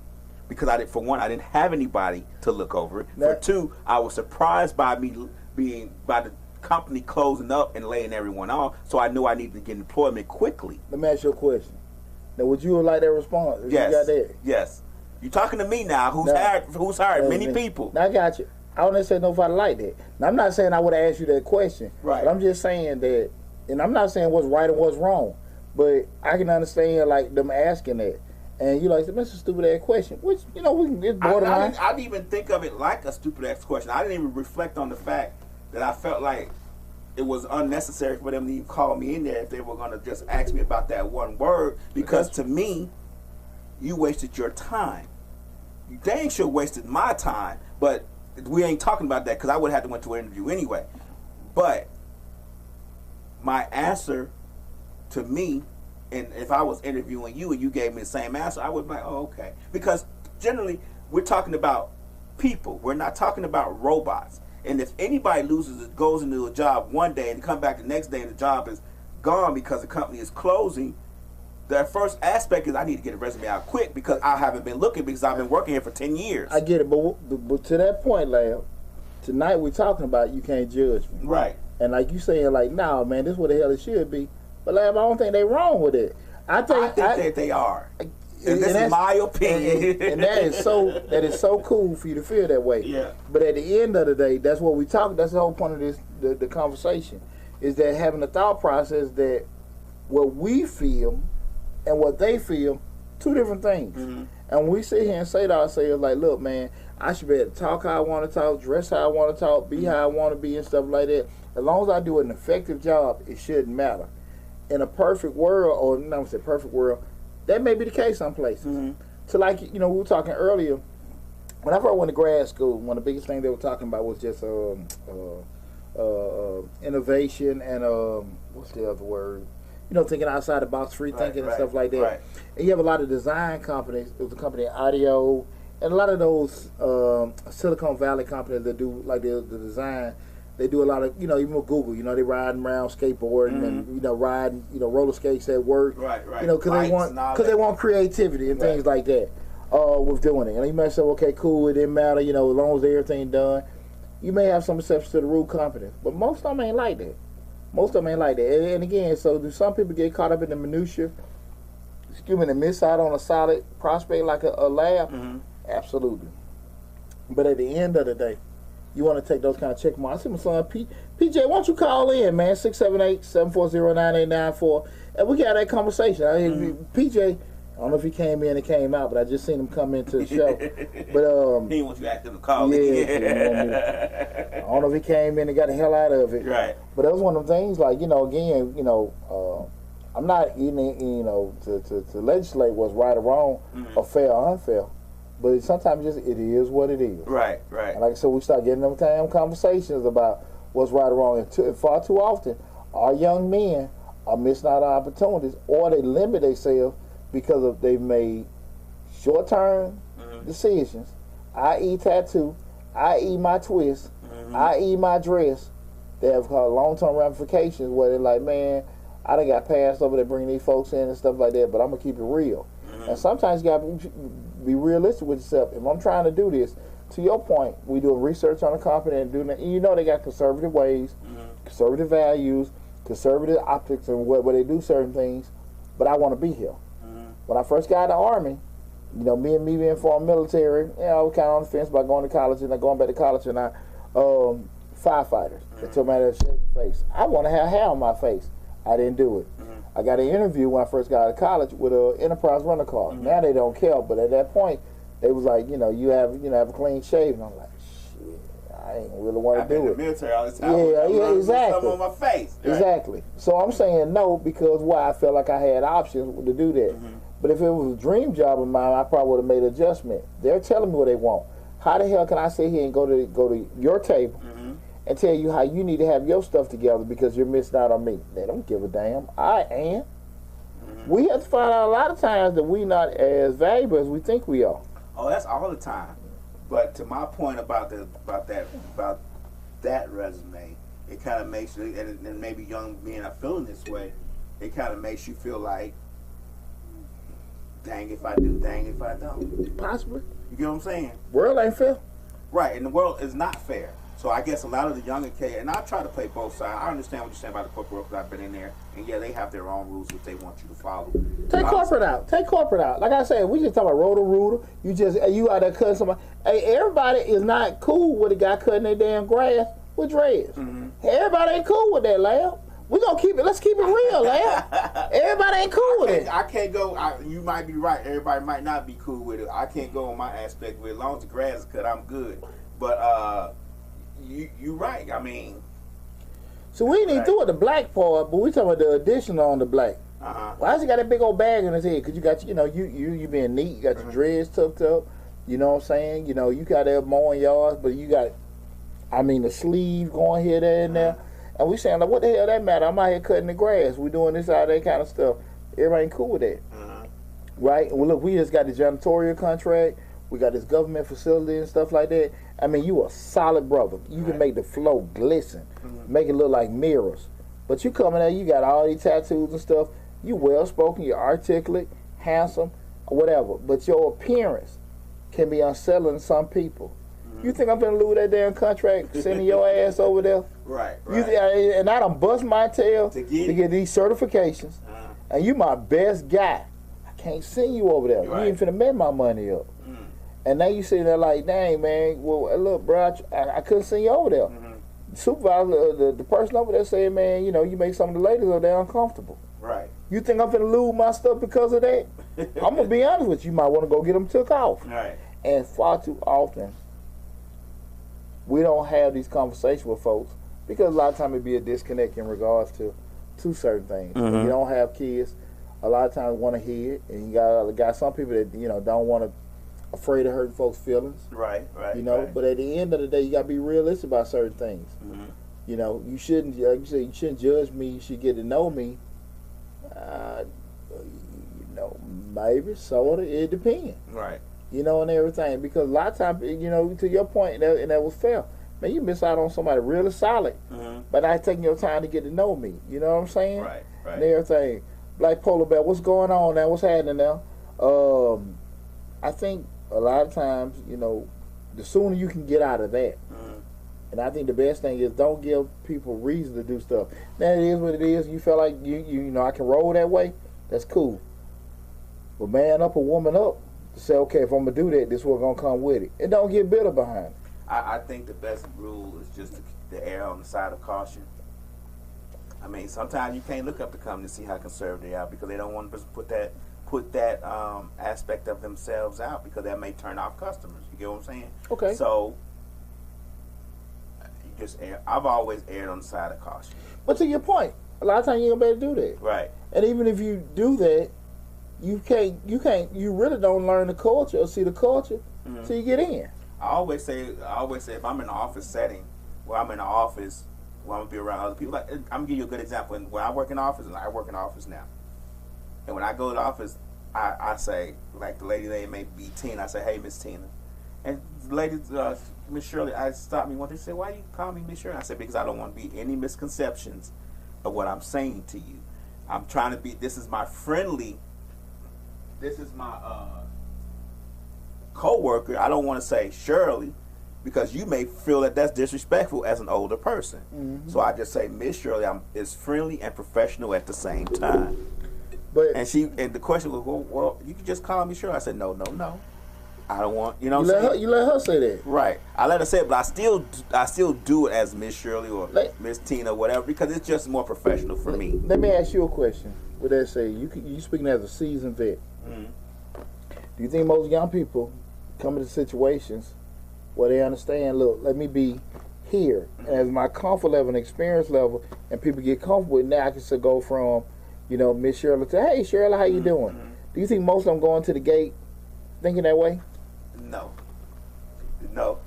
Because for one, I didn't have anybody to look over it. For two, I was surprised by the company closing up and laying everyone off, so I knew I needed to get employment quickly. Let me ask you a question. Now, would you like that response? Yes. You got that? Yes. You're talking to me now. Who's hired many people. Now, I got you. I don't necessarily know if I like that. Now, I'm not saying I would have asked you that question. Right. But I'm just saying that, and I'm not saying what's right and what's wrong, but I can understand like them asking that. And you like, that's a stupid ass question, which, you know, it's borderline. I didn't even think of it like a stupid ass question. I didn't even reflect on the fact that I felt like it was unnecessary for them to even call me in there if they were going to just ask me about that one word. Because to me, you wasted your time. You dang sure wasted my time, but we ain't talking about that because I would have to went to an interview anyway. But my answer to me, and if I was interviewing you and you gave me the same answer, I would be like, oh, okay. Because generally, we're talking about people. We're not talking about robots. And if anybody goes into a job one day and come back the next day and the job is gone because the company is closing, the first aspect is I need to get a resume out quick because I haven't been looking because I've been working here for 10 years. I get it, but to that point, Lab, tonight we're talking about you can't judge me. Right. And like you saying, like, nah, man, this is what the hell it should be. But Lab, I don't think they're wrong with it. I think that they are. And this is my opinion. And that is so cool for you to feel that way. Yeah. But at the end of the day, that's what we talk. That's the whole point of this, the conversation, is that having the thought process that what we feel and what they feel, two different things. Mm-hmm. And we sit here and say to ourselves, like, look, man, I should be able to talk how I want to talk, dress how I want to talk, be how I want to be, and stuff like that. As long as I do an effective job, it shouldn't matter. In a perfect world, or not gonna say perfect world, that may be the case some places. Mm-hmm. So, like, you know, we were talking earlier, when I first went to grad school, one of the biggest things they were talking about was just innovation and what's the other word? You know, thinking outside the box, free thinking and stuff like that. Right. And you have a lot of design companies. There's a company, Audio, and a lot of those Silicon Valley companies that do like the design. They do a lot of, you know, even with Google, you know, they riding around skateboarding and, you know, riding, you know, roller skates at work. Right. You know, because they want creativity and things like that with doing it. And you may say, okay, cool, it didn't matter, you know, as long as everything done. You may have some exceptions to the rule companies, but most of them ain't like that. And again, so do some people get caught up in the minutia, and miss out on a solid prospect like a lab? Mm-hmm. Absolutely. But at the end of the day, you want to take those kind of check marks. I see my son, PJ, why don't you call in, man, 678-740-9894, and we got that conversation. PJ, I don't know if he came in and came out, but I just seen him come into the show. But he wants you to ask him to call in. I don't know if he came in and got the hell out of it. Right. But that was one of the things, like, you know, again, you know, I'm not, you know, to legislate what's right or wrong, or fair or unfair. But sometimes it is what it is. Right. And like I said, we start getting them damn conversations about what's right or wrong. And far too often, our young men are missing out on opportunities, or they limit themselves because they've made short-term decisions, i.e. tattoo, i.e. my twist, i.e. my dress, that have caused long-term ramifications where they're like, man, I done got passed over to bring these folks in and stuff like that, but I'm going to keep it real. And sometimes you got to be realistic with yourself. If I'm trying to do this, to your point, we do research on a company and doing it. And you know they got conservative ways, conservative values, conservative optics, and where they do certain things. But I want to be here. When I first got out of the Army, you know, me being former military, you know, I was kind of on the fence about going to college, and going back to college, and firefighters. They told me I had a shaving face. I want to have hair on my face. I didn't do it. I got an interview when I first got out of college with an Enterprise rental car. Now they don't care, but at that point, they was like, you have a clean shave, and I'm like, shit, I ain't really want to do it. I've been in the military all the time. Yeah, exactly. Something on my face. Right? Exactly. So I'm saying no because why? I felt like I had options to do that. But if it was a dream job of mine, I probably would have made an adjustment. They're telling me what they want. How the hell can I sit here and go to your table and tell you how you need to have your stuff together because you're missing out on me? They don't give a damn. I am. We have to find out a lot of times that we're not as valuable as we think we are. Oh, that's all the time. But to my point about that resume, it kind of makes you, and maybe young men are feeling this way. It kind of makes you feel like, dang if I do, dang if I don't. Possibly. You get what I'm saying? World ain't fair. Right, and the world is not fair. So I guess a lot of the younger kids, and I try to play both sides. I understand what you're saying about the corporate world because I've been in there, and yeah, they have their own rules which they want you to follow. Take corporate out. Take corporate out. Like I said, we just talking about Roto-Rooter. You out there cutting somebody. Hey, everybody is not cool with a guy cutting their damn grass with dreads. Everybody ain't cool with that, Lamb. We gonna keep it. Let's keep it real, Lamb. Everybody ain't cool with it. I can't go. You might be right. Everybody might not be cool with it. I can't go on my aspect with it. As long as the grass is cut, I'm good. But you right. I mean, so we ain't even doing the black part, but we talking about the addition on the black. Why has he got that big old bag in his head? Cause you got you being neat. You got your dreads tucked up. You know what I'm saying? You got there mowing yards, but you got, the sleeve going here, there, and there. And we saying, like, what the hell that matter? I'm out here cutting the grass. We doing this, all that kind of stuff. Everybody ain't cool with that. Right? Well, look, we just got the janitorial contract. We got this government facility and stuff like that. You a solid brother. You can make the floor glisten. Make it look like mirrors. But you coming there, you got all these tattoos and stuff. You well-spoken, you're articulate, handsome, or whatever. But your appearance can be unsettling to some people. You think I'm gonna lose that damn contract sending your ass over there? Right. And I done bust my tail to get these certifications. And you my best guy. I can't send you over there. You ain't finna make my money up. And now you sitting there like, dang, man, well, look, bro, I couldn't send you over there. The supervisor, the person over there saying, man, you make some of the ladies over there uncomfortable. Right. You think I'm finna lose my stuff because of that? I'm gonna be honest with you. You might want to go get them took off. Right. And far too often, we don't have these conversations with folks because a lot of times it be a disconnect in regards to certain things. When you don't have kids, a lot of times want to hear it, and you got some people that don't want to, afraid of hurting folks' feelings. Right. But at the end of the day, you got to be realistic about certain things. You shouldn't, like you say, you shouldn't judge me. You should get to know me. Maybe sort of. It depends. Right. And everything, because a lot of times, to your point, and that was fair, man, you miss out on somebody really solid by not taking your time to get to know me. You know what I'm saying? Right. And everything. Black Polar Bear, what's going on now? What's happening now? I think a lot of times, the sooner you can get out of that, and I think the best thing is don't give people reason to do stuff. Now, it is what it is. You feel like, I can roll that way, that's cool. But man up or woman up, say, okay, if I'm going to do that, this is what's going to come with it. And don't get bitter behind it. I think the best rule is just to err on the side of caution. Sometimes you can't look up the company to see how conservative they are because they don't want to put that aspect of themselves out because that may turn off customers. You get what I'm saying? Okay. So, you just err. I've always erred on the side of caution. But to your point, a lot of times you ain't gonna be able to do that. Right. And even if you do that, you really don't learn the culture or see the culture till you get in. I always say if I'm in an office setting where I'm in an office where I'm gonna be around other people, like I'm gonna give you a good example. When I work in office, and I work in office now, and when I go to the office, I say, like the lady name may be Tina, I say, hey, Miss Tina. And the lady, Miss Shirley, I stopped me one day and said, why you call me Miss Shirley? I said, because I don't want to be any misconceptions of what I'm saying to you. I'm trying to be, this is my co-worker. I don't want to say Shirley because you may feel that that's disrespectful as an older person. So I just say Miss Shirley is friendly and professional at the same time. But and the question was, well, you can just call me Shirley. I said, no. I don't want, you let her say that. Right. I let her say it, but I still do it as Miss Shirley or Miss Tina or whatever because it's just more professional for me. Let me ask you a question. What they say, you speaking as a seasoned vet. Do you think most young people come into situations where they understand, look, let me be here. And as my comfort level and experience level and people get comfortable with, now I can still go from, you know, Miss Shirley to, hey, Shirley, how you doing? Do you think most of them going to the gate thinking that way? No. No.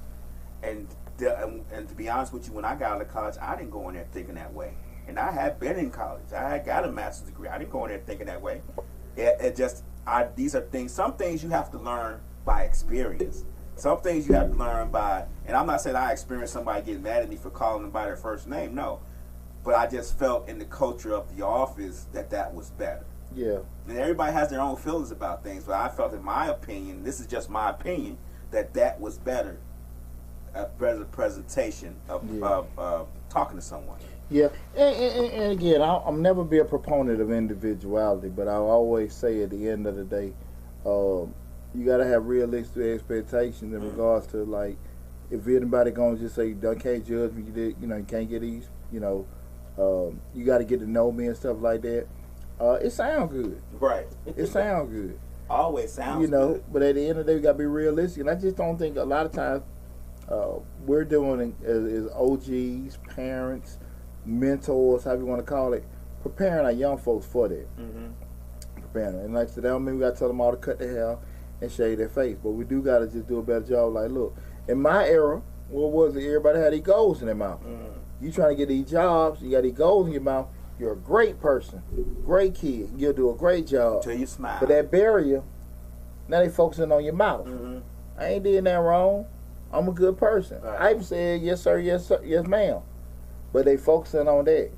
And to be honest with you, when I got out of college, I didn't go in there thinking that way. And I had been in college. I had got a master's degree. I didn't go in there thinking that way. These are things, some things you have to learn by experience. Some things you have to learn by, and I'm not saying I experienced somebody getting mad at me for calling them by their first name, no. But I just felt in the culture of the office that was better. Yeah. And everybody has their own feelings about things, but I felt, in my opinion, this is just my opinion, that was better. A better presentation of talking to someone. Yeah, and again, I'll never be a proponent of individuality, but I'll always say at the end of the day, you got to have realistic expectations in regards to, like, if anybody going to just say, "Don't can't judge me," you can't get these, you got to get to know me and stuff like that. It sounds good. Right. It sounds good. Always sounds good. But at the end of the day, we got to be realistic. And I just don't think a lot of times we're doing as OGs, parents, mentors, however you want to call it, preparing our young folks for that. Preparing them. And like I said, that don't mean we got to tell them all to cut their hair and shave their face. But we do got to just do a better job. Like, look, in my era, what was it? Everybody had these goals in their mouth. You trying to get these jobs, you got these goals in your mouth, you're a great person, great kid, you'll do a great job. Till you smile. But that barrier, now they focusing on your mouth. I ain't did nothing wrong. I'm a good person. Right. I even said, yes, sir, yes, ma'am. But they focusing on that.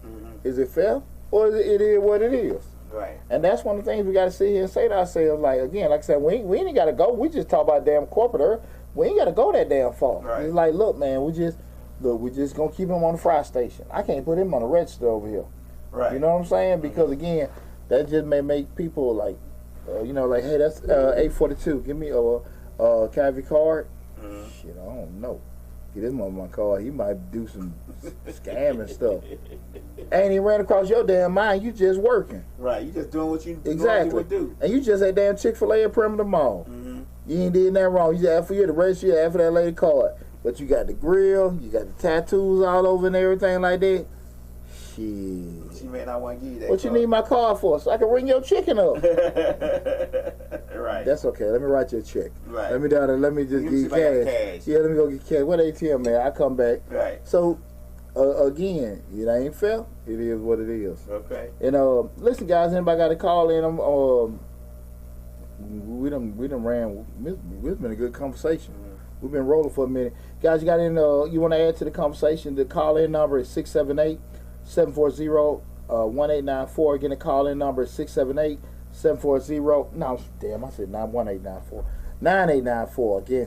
Is it fair? Or it is what it is? Right. And that's one of the things we got to sit here and say to ourselves, like, again, like I said, we ain't got to go. We just talk about damn corporate earth. We ain't got to go that damn far. Right. It's like, look, man, we just going to keep him on the fry station. I can't put him on the register over here. Right. You know what I'm saying? Because, again, that just may make people like, like, hey, that's 842. Give me a Cavi card. Shit, I don't know. Get this on my car. He might do some scamming stuff. Ain't even ran across your damn mind. You just working. Right. You just doing what you exactly would do. And you just at damn Chick-fil-A at Perimeter Mall. You ain't did nothing wrong. You just asked for you to register, you asked for that lady card. But you got the grill, you got the tattoos all over and everything like that. Shit. She may not want to give you that. What you need my card for? So I can ring your chicken up. Right. That's okay. Let me write you a check. Right. Let me just give you cash. Yeah, let me go get cash. What ATM, man? I come back. Right. So, again, it ain't fair. It is what it is. Okay. And listen, guys, anybody got to call in? We done ran. It's been a good conversation. We've been rolling for a minute, guys. You got in? You want to add to the conversation? The call in number is 678-740-1894. Again, the call in number is 678-740. No, damn, I said 1894. 9894. Again,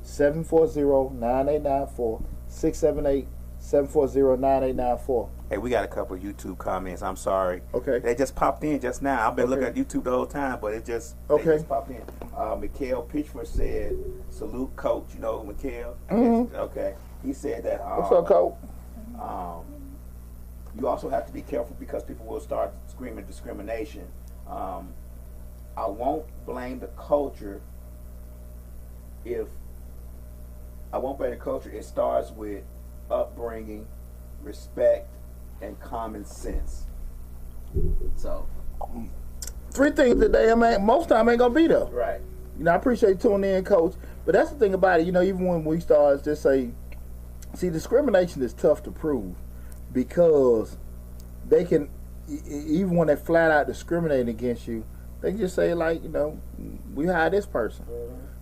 678-740-9894. 678-740-9894. Hey, we got a couple of YouTube comments. I'm sorry. Okay. They just popped in just now. I've been looking at YouTube the whole time, but they just popped in. Mikhail Pitchford said, "Salute, coach." You know Mikhail? Okay. He said that. What's up, coach? You also have to be careful because people will start screaming discrimination. I won't blame the culture It starts with upbringing, respect, and common sense. So, 3 things today, man. Most time ain't gonna be there. right. I appreciate you tuning in, coach. But that's the thing about it. Even when we start just see, discrimination is tough to prove because they can, even when they flat out discriminate against you, they just say we hire this person.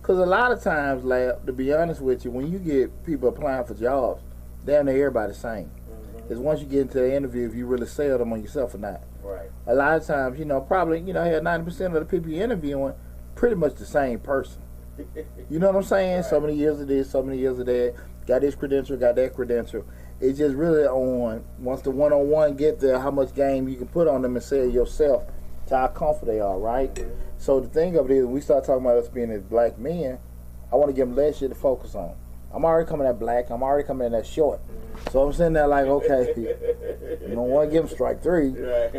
Because a lot of times, Lab, to be honest with you, when you get people applying for jobs, damn near everybody's the same. Because once you get into the interview, if you really sell them on yourself or not. Right. A lot of times, probably, 90% of the people you're interviewing, pretty much the same person. You know what I'm saying? Right. So many years of this, so many years of that. Got this credential, got that credential. It's just really on, once the one-on-one get there, how much game you can put on them and sell yourself to how comfortable they are, right? So the thing of it is, when we start talking about us being as black men, I want to give them less shit to focus on. I'm already coming at black. I'm already coming at that short. So I'm sitting there like, okay, you don't want to give them strike 3. Right.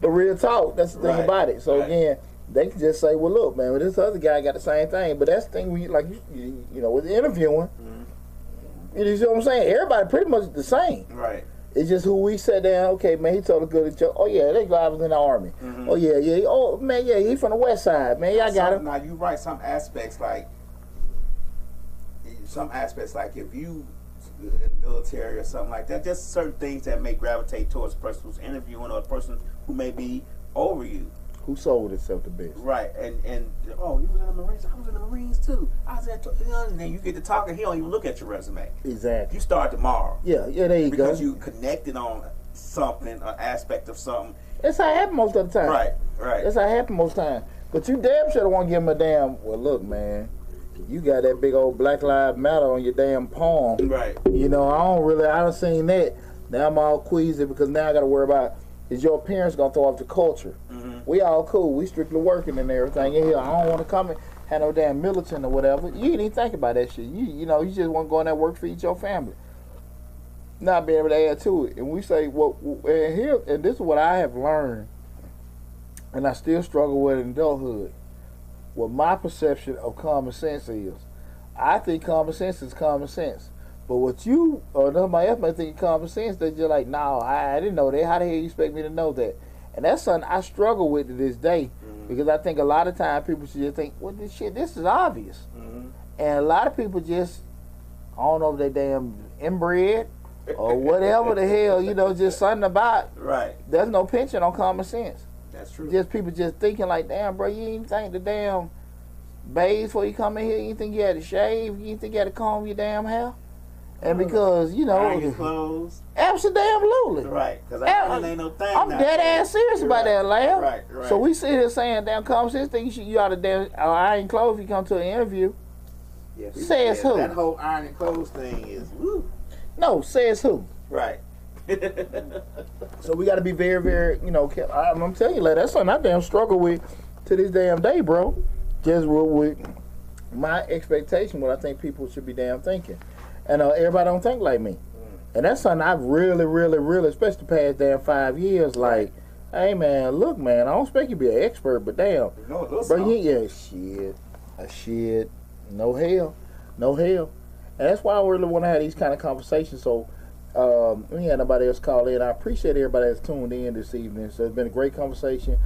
But real talk, that's the thing about it. So again, they can just say, well, look, man, this other guy got the same thing. But that's the thing, you know, with interviewing, you see what I'm saying? Everybody pretty much the same. Right. It's just who we sat down, okay, man, he told a good joke. Oh, yeah, that guy was in the Army. Oh, yeah. Oh, man, yeah, he from the West Side. Man, yeah, I got him. Now, you right, some aspects like if you in the military or something like that, just certain things that may gravitate towards the person who's interviewing or the person who may be over you. Who sold itself the best. Right, and oh, you was in the Marines. I was in the Marines too. I was at, and then you get to talking, he don't even look at your resume. Exactly. You start tomorrow. Yeah, there you go. Because you connected on something, an aspect of something. That's how it happens most of the time. Right. That's how it happens most of the time. But you damn sure don't want to give him a damn, well, look, man, you got that big old Black Lives Matter on your damn palm. Right. You know, I done seen that. Now I'm all queasy because now I got to worry about, is your appearance going to throw off the culture? We all cool. We strictly working and everything. In here, I don't want to come and have no damn militant or whatever. You didn't even think about that shit. You know, you just want to go in there work, feed your family. Not being able to add to it. And we say, well, and this is what I have learned, and I still struggle with in adulthood. What my perception of common sense is. I think common sense is common sense. But what you or somebody else might think is common sense, they're just like, no, I didn't know that. How the hell you expect me to know that? And that's something I struggle with to this day, because I think a lot of times people should just think, well, this is obvious. And a lot of people just, I don't know if they damn inbred or whatever the hell, you know, just something about. Right. There's no pension on common sense. That's true. Just people just thinking like, damn, bro, you ain't think the damn bathe before you come in here? You didn't think you had to shave? You didn't think you had to comb your damn hair? And because, you know, iron your clothes. Absolutely. Right. Because iron ain't no thing. I'm dead ass serious about that, Lamb. Right. So we sit here saying, damn, common sense think you ought to damn iron clothes if you come to an interview. Yeah, Says who? That whole ironing clothes thing is woo. No, says who? Right. So we got to be very, very, you know, I'm telling you, like, that's something I damn struggle with to this damn day, bro. Just with my expectation, what I think people should be damn thinking. And everybody don't think like me. And that's something I've really, really, really, especially the past damn 5 years, like, hey, man, look, man, I don't expect you to be an expert, but damn. Bro, shit. No hell. And that's why I really want to have these kind of conversations. So, we had nobody else call in. I appreciate everybody that's tuned in this evening. So it's been a great conversation.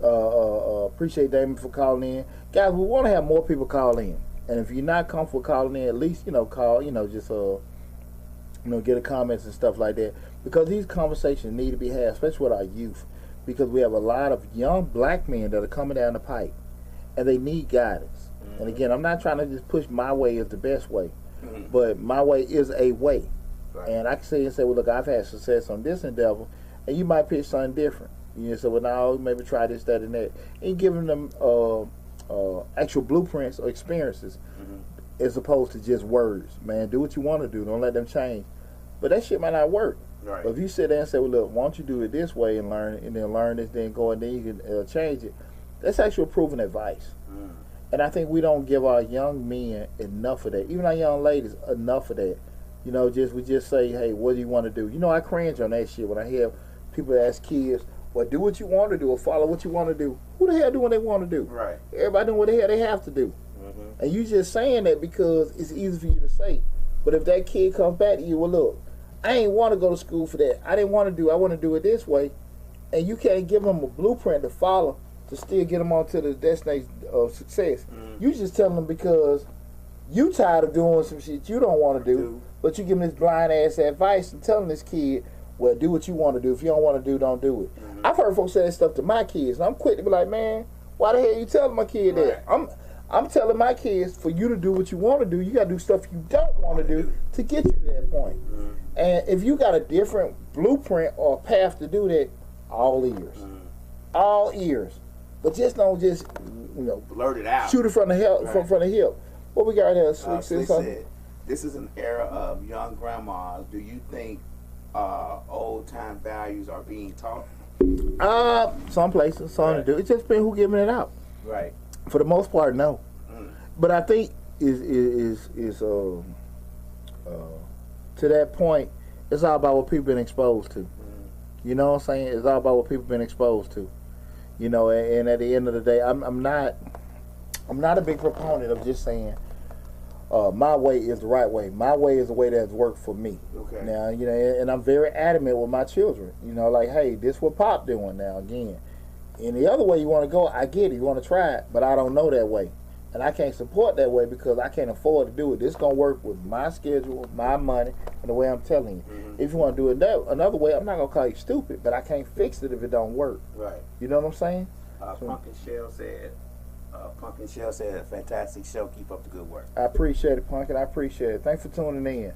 Appreciate Damon for calling in. Guys, we want to have more people call in. And if you're not comfortable calling in, at least, you know, call, you know, just, you know, get a comments and stuff like that. Because these conversations need to be had, especially with our youth. Because we have a lot of young black men that are coming down the pipe. And they need guidance. And again, I'm not trying to just push my way as the best way. But my way is a way. Right. And I can say, well, look, I've had success on this endeavor. And you might pitch something different. You know, so, well, now maybe try this, that, and that. And giving them actual blueprints or experiences as opposed to just words. Man, do what you want to do. Don't let them change. But that shit might not work. Right. But if you sit there and say, well, look, why don't you do it this way and learn it, and then learn this, then go and then you can change it. That's actual proven advice. And I think we don't give our young men enough of that. Even our young ladies, enough of that. You know, we just say, hey, what do you want to do? You know, I cringe on that shit when I hear people ask kids, well, do what you want to do or follow what you want to do. Who the hell do what they want to do? Right. Everybody doing what the hell they have to do. And you just saying that because it's easy for you to say. But if that kid comes back to you, well, look, I ain't want to go to school for that. I want to do it this way. And you can't give them a blueprint to follow to still get them onto the destination of success. You just telling them because you tired of doing some shit you don't want to do, but you give them this blind ass advice and telling this kid, well, do what you want to do. If you don't want to do, don't do it. I've heard folks say that stuff to my kids, and I'm quick to be like, man, why the hell you telling my kid that? I'm telling my kids, for you to do what you want to do, you got to do stuff you don't want to do to get you to that point. And if you got a different blueprint or path to do that, all ears. All ears. But just don't just, you know, blurt it out. Shoot it from the hip. What we got right here? Slick said, this is an era of young grandmas. Do you think old time values are being taught? Some places, some to do. It just depends who giving it out. Right. For the most part, no. But I think is to that point, it's all about what people been exposed to. You know what I'm saying? It's all about what people been exposed to. You know, and at the end of the day, I'm not a big proponent of just saying my way is the right way. My way is the way that's worked for me. Okay. Now, you know, and I'm very adamant with my children. You know, like, hey, this what Pop doing now again. And the other way you want to go, I get it. You want to try it, but I don't know that way. And I can't support that way because I can't afford to do it. This going to work with my schedule, my money, and the way I'm telling you. Mm-hmm. If you want to do it another way, I'm not going to call you stupid, but I can't fix it if it don't work. Right. You know what I'm saying? Pumpkin Shell said, fantastic show. Keep up the good work. I appreciate it, Pumpkin. I appreciate it. Thanks for tuning in.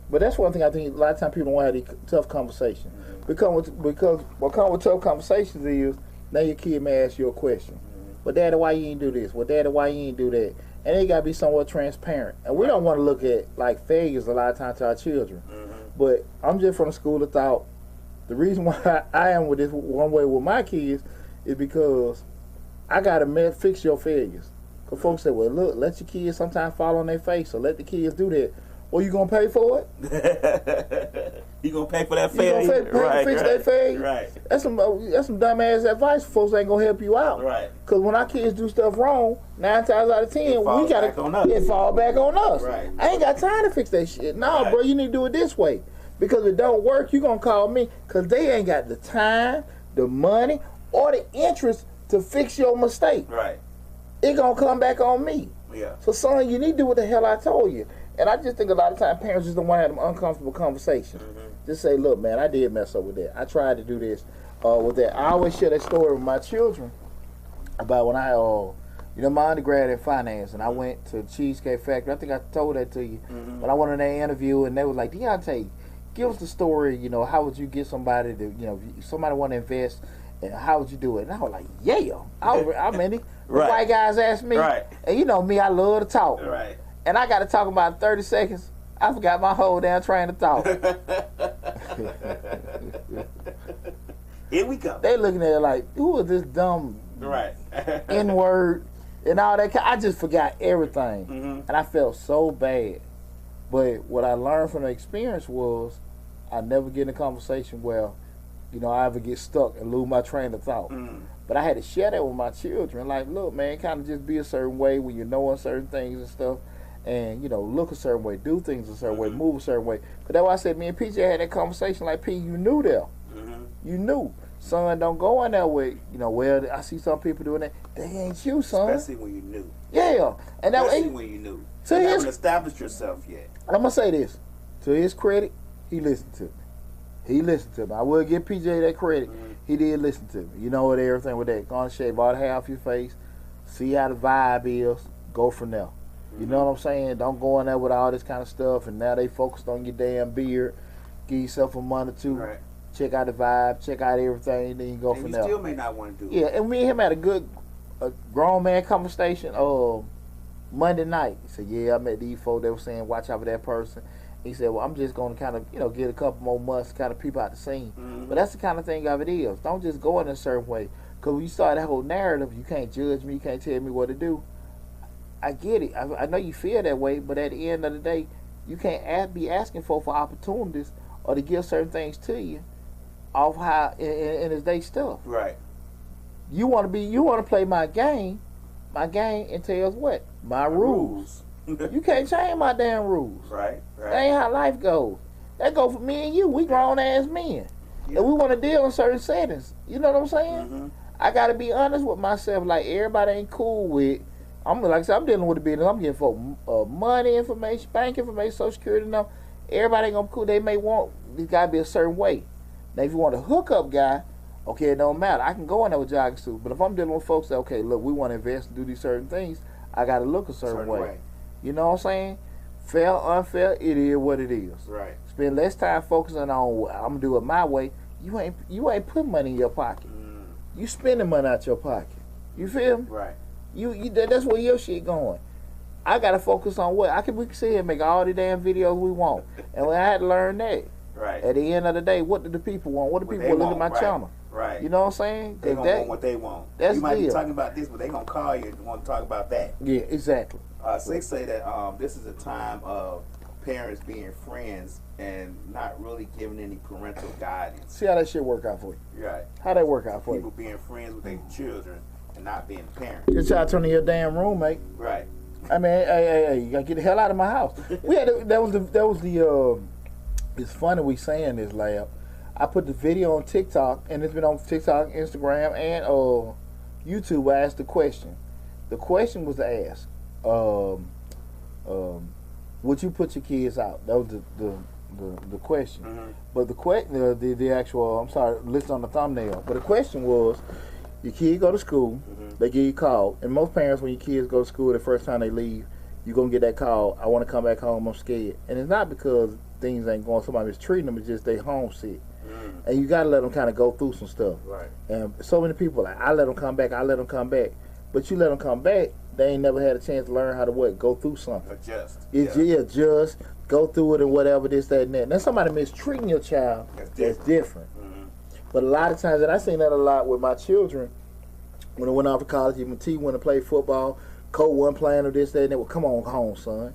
But that's one thing I think a lot of times people want to have these tough conversations. Mm-hmm. Because what comes with tough conversations is now your kid may ask you a question. Mm-hmm. Well, Daddy, why you ain't do this? Well, Daddy, why you ain't do that? And they got to be somewhat transparent. And we don't want to look at like failures a lot of times to our children. Mm-hmm. But I'm just from the school of thought. The reason why I am with this one way with my kids is because I got to fix your failures. Because folks say, well, look, let your kids sometimes fall on their face or let the kids do that. Well, you going to pay for it? You going to pay for that You failure? going to fix that failure? Right. That's some dumbass advice. Folks ain't going to help you out. Right. Because when our kids do stuff wrong, 9 times out of 10, It falls we got back on us. it fall back on us. Right. I ain't got time to fix that shit. No, Right. bro, you need to do it this way. Because if it don't work, you going to call me because they ain't got the time, the money, or the interest to fix your mistake. Right. It going to come back on me. Yeah. So, son, you need to do what the hell I told you. And I just think a lot of times parents just don't want to have them uncomfortable conversations. Mm-hmm. Just say, look, man, I did mess up with that. I tried to do this with that. I always share that story with my children about when I, my undergrad in finance, and I went to Cheesecake Factory. I think I told that to you. Mm-hmm. But I went in that interview, and they was like, Deonte, give us the story, how would you get somebody to, if somebody want to invest, and how would you do it? And I was like, yeah. I'm in it. Right. White guys ask me. Right. And you know me, I love to talk. Right. And I got to talk about 30 seconds. I forgot my whole damn train of thought. Here we go. They looking at it like, who is this dumb Right. N-word and all that? I just forgot everything. Mm-hmm. And I felt so bad. But what I learned from the experience was I never get in a conversation where, I ever get stuck and lose my train of thought. Mm. But I had to share that with my children. Like, look, man, kind of just be a certain way when you're knowing certain things and stuff. And, look a certain way, do things a certain way, move a certain way. Because that's why I said me and PJ had that conversation like, P, you knew there. Mm-hmm. You knew. Son, don't go in that way. Well, I see some people doing that. They ain't you, son. Especially when you knew. Yeah. And that Especially when you knew. So You haven't established yourself yet. I'm going to say this. To his credit, he listened to me. He listened to me. I will give PJ that credit. Mm-hmm. He did listen to me. With everything with that. Go and shave all the hair off your face. See how the vibe is. Go from there. You know what I'm saying? Don't go in there with all this kind of stuff. And now they focused on your damn beard. Give yourself a month or two. Right. Check out the vibe. Check out everything. Then you go And from you there. still may not want to do it. Yeah, and me and him had a grown man conversation Monday night. He said, yeah, I met these folks. They were saying, watch out for that person. He said, well, I'm just going to kind of, get a couple more months to kind of peep out the scene. Mm-hmm. But that's the kind of thing of it is. Don't just go in a certain way. Because when you start that whole narrative, you can't judge me. You can't tell me what to do. I get it. I know you feel that way. But at the end of the day, you can't be asking for opportunities or to give certain things to you off how in his day stuff. Right. You want to play my game. My game entails what? My rules. You can't change my damn rules. Right. That ain't how life goes. That go for me and you. We grown ass men. Yeah. And we want to deal in certain settings. You know what I'm saying? Mm-hmm. I got to be honest with myself. Like, everybody ain't cool with. Like I said, I'm dealing with the business. I'm getting for money information, bank information, Social Security number. Everybody ain't gonna be cool. They may want this guy to be a certain way. Now, if you want a hookup guy, okay, it don't matter. I can go in there with jogging suit. But if I'm dealing with folks that, okay, look, we want to invest and do these certain things, I got to look a certain way. You know what I'm saying? Fair, unfair, it is what it is. Right. Spend less time focusing on what I'm gonna do it my way. You ain't putting money in your pocket. You spending money out your pocket. You feel me? Right. That's where your shit going. I gotta focus on what we can sit here and make all the damn videos we want, and I had to learn that. Right. At the end of the day, what do the people want? What do people want to look at my channel? Right. You know what I'm saying? They gonna want what they want. That's you might be deal. talking about this, but they gonna call you and want to talk about that. Yeah, exactly. Six say that this is a time of parents being friends and not really giving any parental guidance. See how that shit work out for you. Right. How that work out for People you? being friends with their children and not being parents. Your child turning your damn roommate. Right. I mean, hey, you gotta get the hell out of my house. We had that was the. It's funny we saying this, Lab. I put the video on TikTok, and it's been on TikTok, Instagram, and YouTube. I asked the question. The question was asked, would you put your kids out? That was the question. Mm-hmm. But the actual, I'm sorry, list on the thumbnail. But the question was, your kid go to school, they give you a call, and most parents, when your kids go to school, the first time they leave, you're gonna get that call. I want to come back home. I'm scared, and it's not because things ain't going. Somebody mistreating them. It's just they homesick. And you gotta let them kind of go through some stuff. Right. And so many people like, I let them come back. But you let them come back, they ain't never had a chance to learn how to go through something. Adjust. Adjust, go through it and whatever, this, that, and that. Now somebody mistreating your child, that's different. Mm-hmm. But a lot of times, and I seen that a lot with my children, when I went off to college, even T went to play football, Cole wasn't playing or this, that, and that. Well, come on home, son.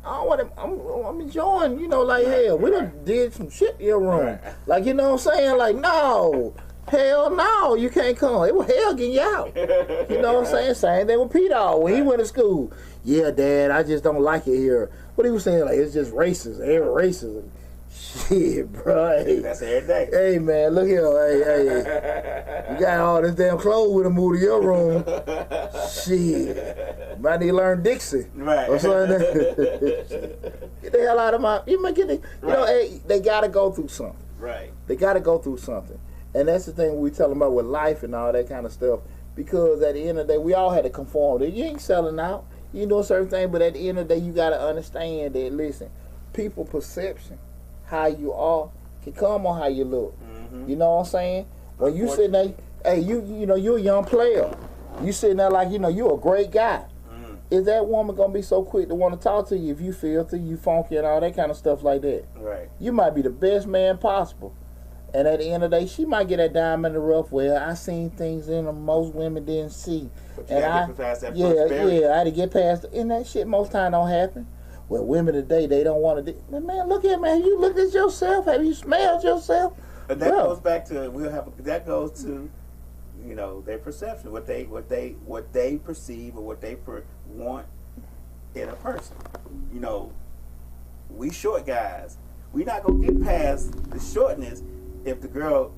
I don't want him. I'm enjoying, like, hell, we done did some shit in your room. Right. Like, you know what I'm saying? Like, no. Hell no, you can't come. It was hell getting you out. You know what I'm saying? Same thing with P-Dog when he went to school. Yeah, Dad, I just don't like it here. What he was saying, like, it's just racist. Every racism. Shit, bro. Hey. That's every day. Hey, man, look here. Hey. You got all this damn clothes with to move to your room. Shit. Might need to learn Dixie. Right. Or something. Get the hell out of my... You know, hey, they got to go through something. Right. They got to go through something. And that's the thing we tell them about with life and all that kind of stuff. Because at the end of the day, we all had to conform. You ain't selling out. You know a certain thing, but at the end of the day, you got to understand that, listen, people perception, how you are, can come on how you look. Mm-hmm. You know what I'm saying? When you sitting there, hey, you know, you're a young player. You sitting there like, you're a great guy. Mm-hmm. Is that woman going to be so quick to want to talk to you if you filthy, you funky, and all that kind of stuff like that? Right. You might be the best man possible. And at the end of the day, she might get that diamond in the rough where I seen things in them most women didn't see. But you gotta get past that first barrier. Yeah, I had to get past it. And that shit most time don't happen. Well, women today, they don't want to. Man, look at man. Have you looked at yourself? Have you smelled yourself? And that goes back to that goes to, their perception, what they perceive or what they want in a person. We short guys, we not gonna get past the shortness. If the girl,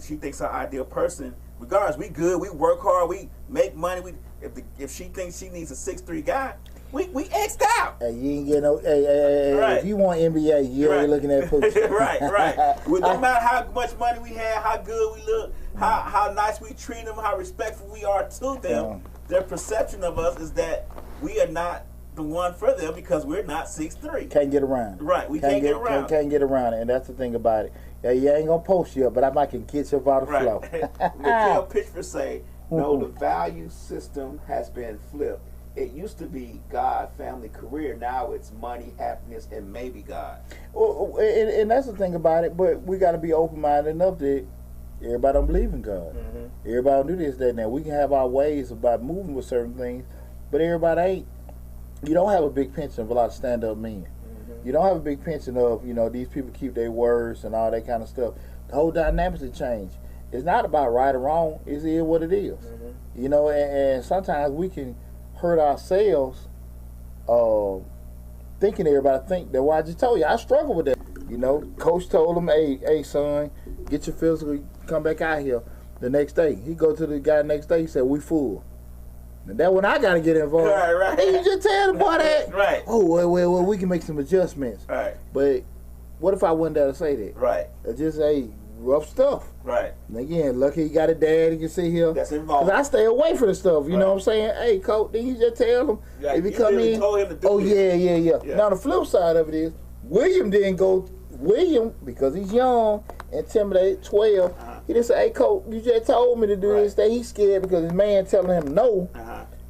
she thinks her ideal person, regardless, we good, we work hard, we make money. If she thinks she needs a 6'3" guy, we X'd out. Hey, you ain't getting no. Hey, right. If you want NBA, you ain't looking at pussy. right. Well, no matter how much money we have, how good we look, how nice we treat them, how respectful we are to them, their perception of us is that we are not the one for them because we're not 6'3". Can't get around it. Right, we can't get around it. Can't get around it, and that's the thing about it. Yeah, you ain't gonna post you up, but I might can get you about the flow. Mikhail Pitchford say, no, the value system has been flipped. It used to be God, family, career. Now it's money, happiness, and maybe God. Well, and that's the thing about it. But we got to be open-minded enough that everybody don't believe in God. Mm-hmm. Everybody don't do this, that, and that. We can have our ways about moving with certain things, but everybody ain't. You don't have a big pension of a lot of stand-up men. You don't have a big pension of, these people keep their words and all that kind of stuff. The whole dynamics have changed. It's not about right or wrong. It's what it is. Mm-hmm. And sometimes we can hurt ourselves thinking everybody think that. Well, I just told you, I struggle with that. Coach told him, hey, son, get your physical, come back out here. The next day, he go to the guy next day, he said, we full. And that when I got to get involved. Right. Hey, you just tell the boy that. Right. Oh, well, we can make some adjustments. Right. But what if I wasn't there to say that? Right. Just say rough stuff. Right. And again, lucky you got a dad he can sit here. That's involved. Because I stay away from the stuff. You know what I'm saying? Hey, coach, then you just tell him. Yeah, if he come in. Told him to do this. Yeah. Now, the flip side of it is, William didn't go. William, because he's young, intimidated, 12. He didn't say, hey, coach, you just told me to do this. That he's scared because his man telling him no.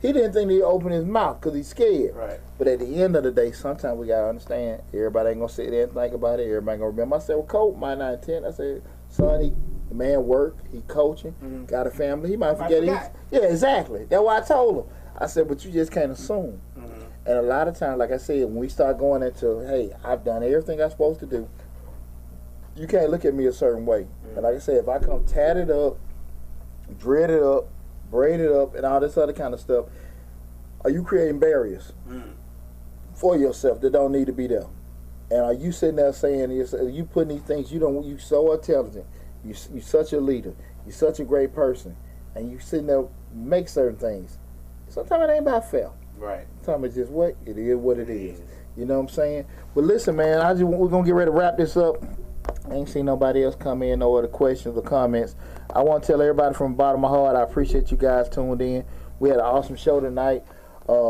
He didn't think he'd open his mouth because he's scared. Right. But at the end of the day, sometimes we got to understand, everybody ain't going to sit there and think about it. Everybody going to remember. I said, well, coach might not attend. I said, son, the man worked. He coaching. Got a family. He might forget. Yeah, exactly. That's why I told him. I said, but you just can't assume. And a lot of times, like I said, when we start going into, hey, I've done everything I'm supposed to do, you can't look at me a certain way. And like I said, if I come tatted up, dread it up, braid it up, and all this other kind of stuff, are you creating barriers for yourself that don't need to be there? And are you sitting there saying, you putting these things, you so intelligent, you such a leader, you such a great person, and you sitting there make certain things. Sometimes it ain't about fair. Right. Sometimes it's just what it is. You know what I'm saying? But listen, man, we're gonna get ready to wrap this up. I ain't seen nobody else come in, no other questions or comments. I want to tell everybody from the bottom of my heart, I appreciate you guys tuned in. We had an awesome show tonight.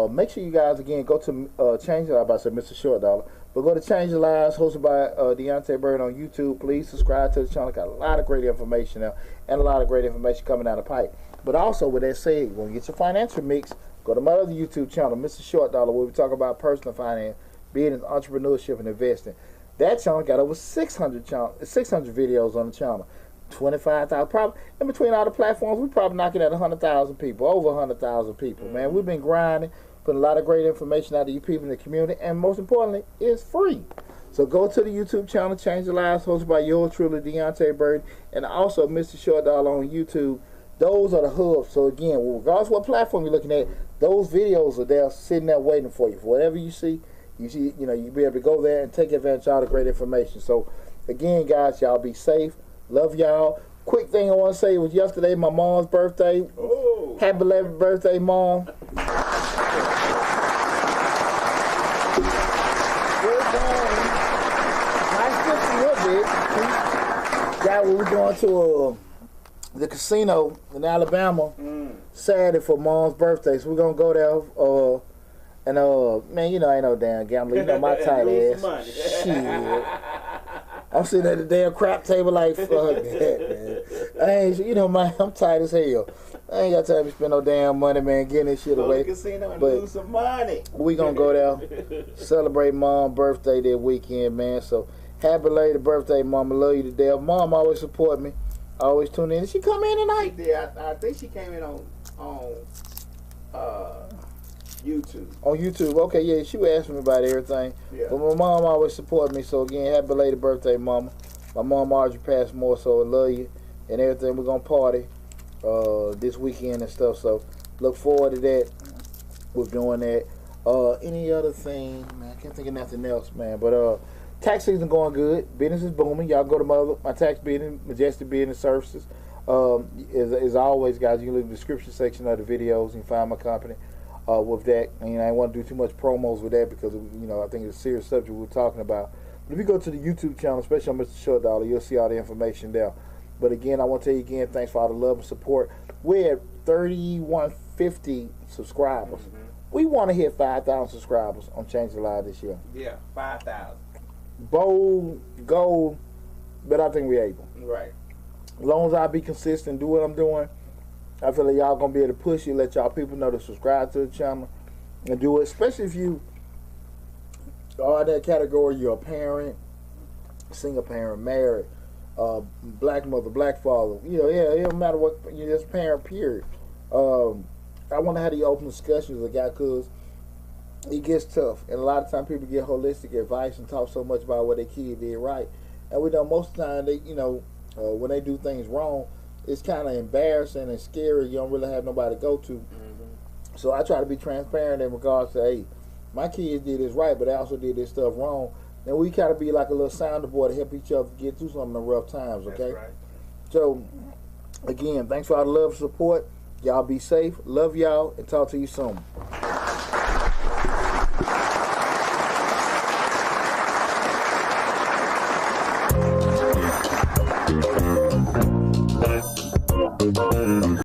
Make sure you guys, again, go to Change Your Lives. I said Mr. Short Dollar. But go to Change Your Lives, hosted by Deonte Burden on YouTube. Please subscribe to the channel. Got a lot of great information now and a lot of great information coming down the pipe. But also, with that said, when you get your financial mix, go to my other YouTube channel, Mr. Short Dollar, where we talk about personal finance, business, entrepreneurship, and investing. That channel got over 600 videos on the channel. 25,000, probably in between all the platforms, we're probably knocking at 100,000 people, over 100,000 people. Man, we've been grinding, putting a lot of great information out to you people in the community, and most importantly, it's free. So go to the YouTube channel, Change Your Lives, hosted by yours truly, Deonte Burden, and also Mr. Short Dollar on YouTube. Those are the hubs. So again, regardless of what platform you're looking at, those videos are there, sitting there waiting for you. For whatever you see, you'll be able to go there and take advantage of all the great information. So again, guys, y'all be safe. Love y'all. Quick thing I want to say was yesterday my mom's birthday. Oh. Happy belated birthday, Mom. Yeah, we're going to the casino in Alabama Saturday for Mom's birthday. So we're going to go there. And man, you know I ain't no damn gambler. You know my tight ass. Shit. I'm sitting at the damn crap table like, fuck that, man. I ain't, you know, man, I'm tight as hell. I ain't got time to spend no damn money, man, getting this shit away. Casino and lose some money. We gonna go there, celebrate Mom's birthday that weekend, man. So happy belated birthday, Mom. I love you to death. Mom always support me, always tune in. Did she come in tonight? Yeah, I think she came in on YouTube. On YouTube, okay, yeah, she was asking me about everything. Yeah. But my mom always support me, so again, happy belated birthday, Mama. My mom Marjorie passed more, so I love you and everything. We're gonna party this weekend and stuff, so look forward to that. We're doing that. Any other thing, man? I can't think of nothing else, man. But tax season going good. Business is booming. Y'all go to my tax business, Majestic Business Services. As always, guys, you can look in the description section of the videos. You can find my company. With that, and I don't want to do too much promos with that because I think it's a serious subject we're talking about. But if you go to the YouTube channel, especially on Mr. Short Dollar, you'll see all the information there. But again, I want to tell you again, thanks for all the love and support. We're at 3,150 subscribers. We want to hit 5,000 subscribers on Change Your Lives this year. Yeah, 5,000. Bold goal, but I think we're able. Right. As long as I be consistent, do what I'm doing, I feel like y'all gonna be able to push you, let y'all people know to subscribe to the channel and do it, especially if you are in that category. You're a parent, single parent, married, black mother, black father. It don't matter what, you're just a parent, period. I want to have the open discussions with a guy because it gets tough. And a lot of times people get holistic advice and talk so much about what their kid did right. And we know most of the time, they, when they do things wrong, it's kind of embarrassing and scary. You don't really have nobody to go to. So I try to be transparent in regards to, hey, my kids did this right, but they also did this stuff wrong. And we kind of be like a little sounder board to help each other get through some of the rough times, okay? That's right. So, again, thanks for all the love and support. Y'all be safe. Love y'all, and talk to you soon.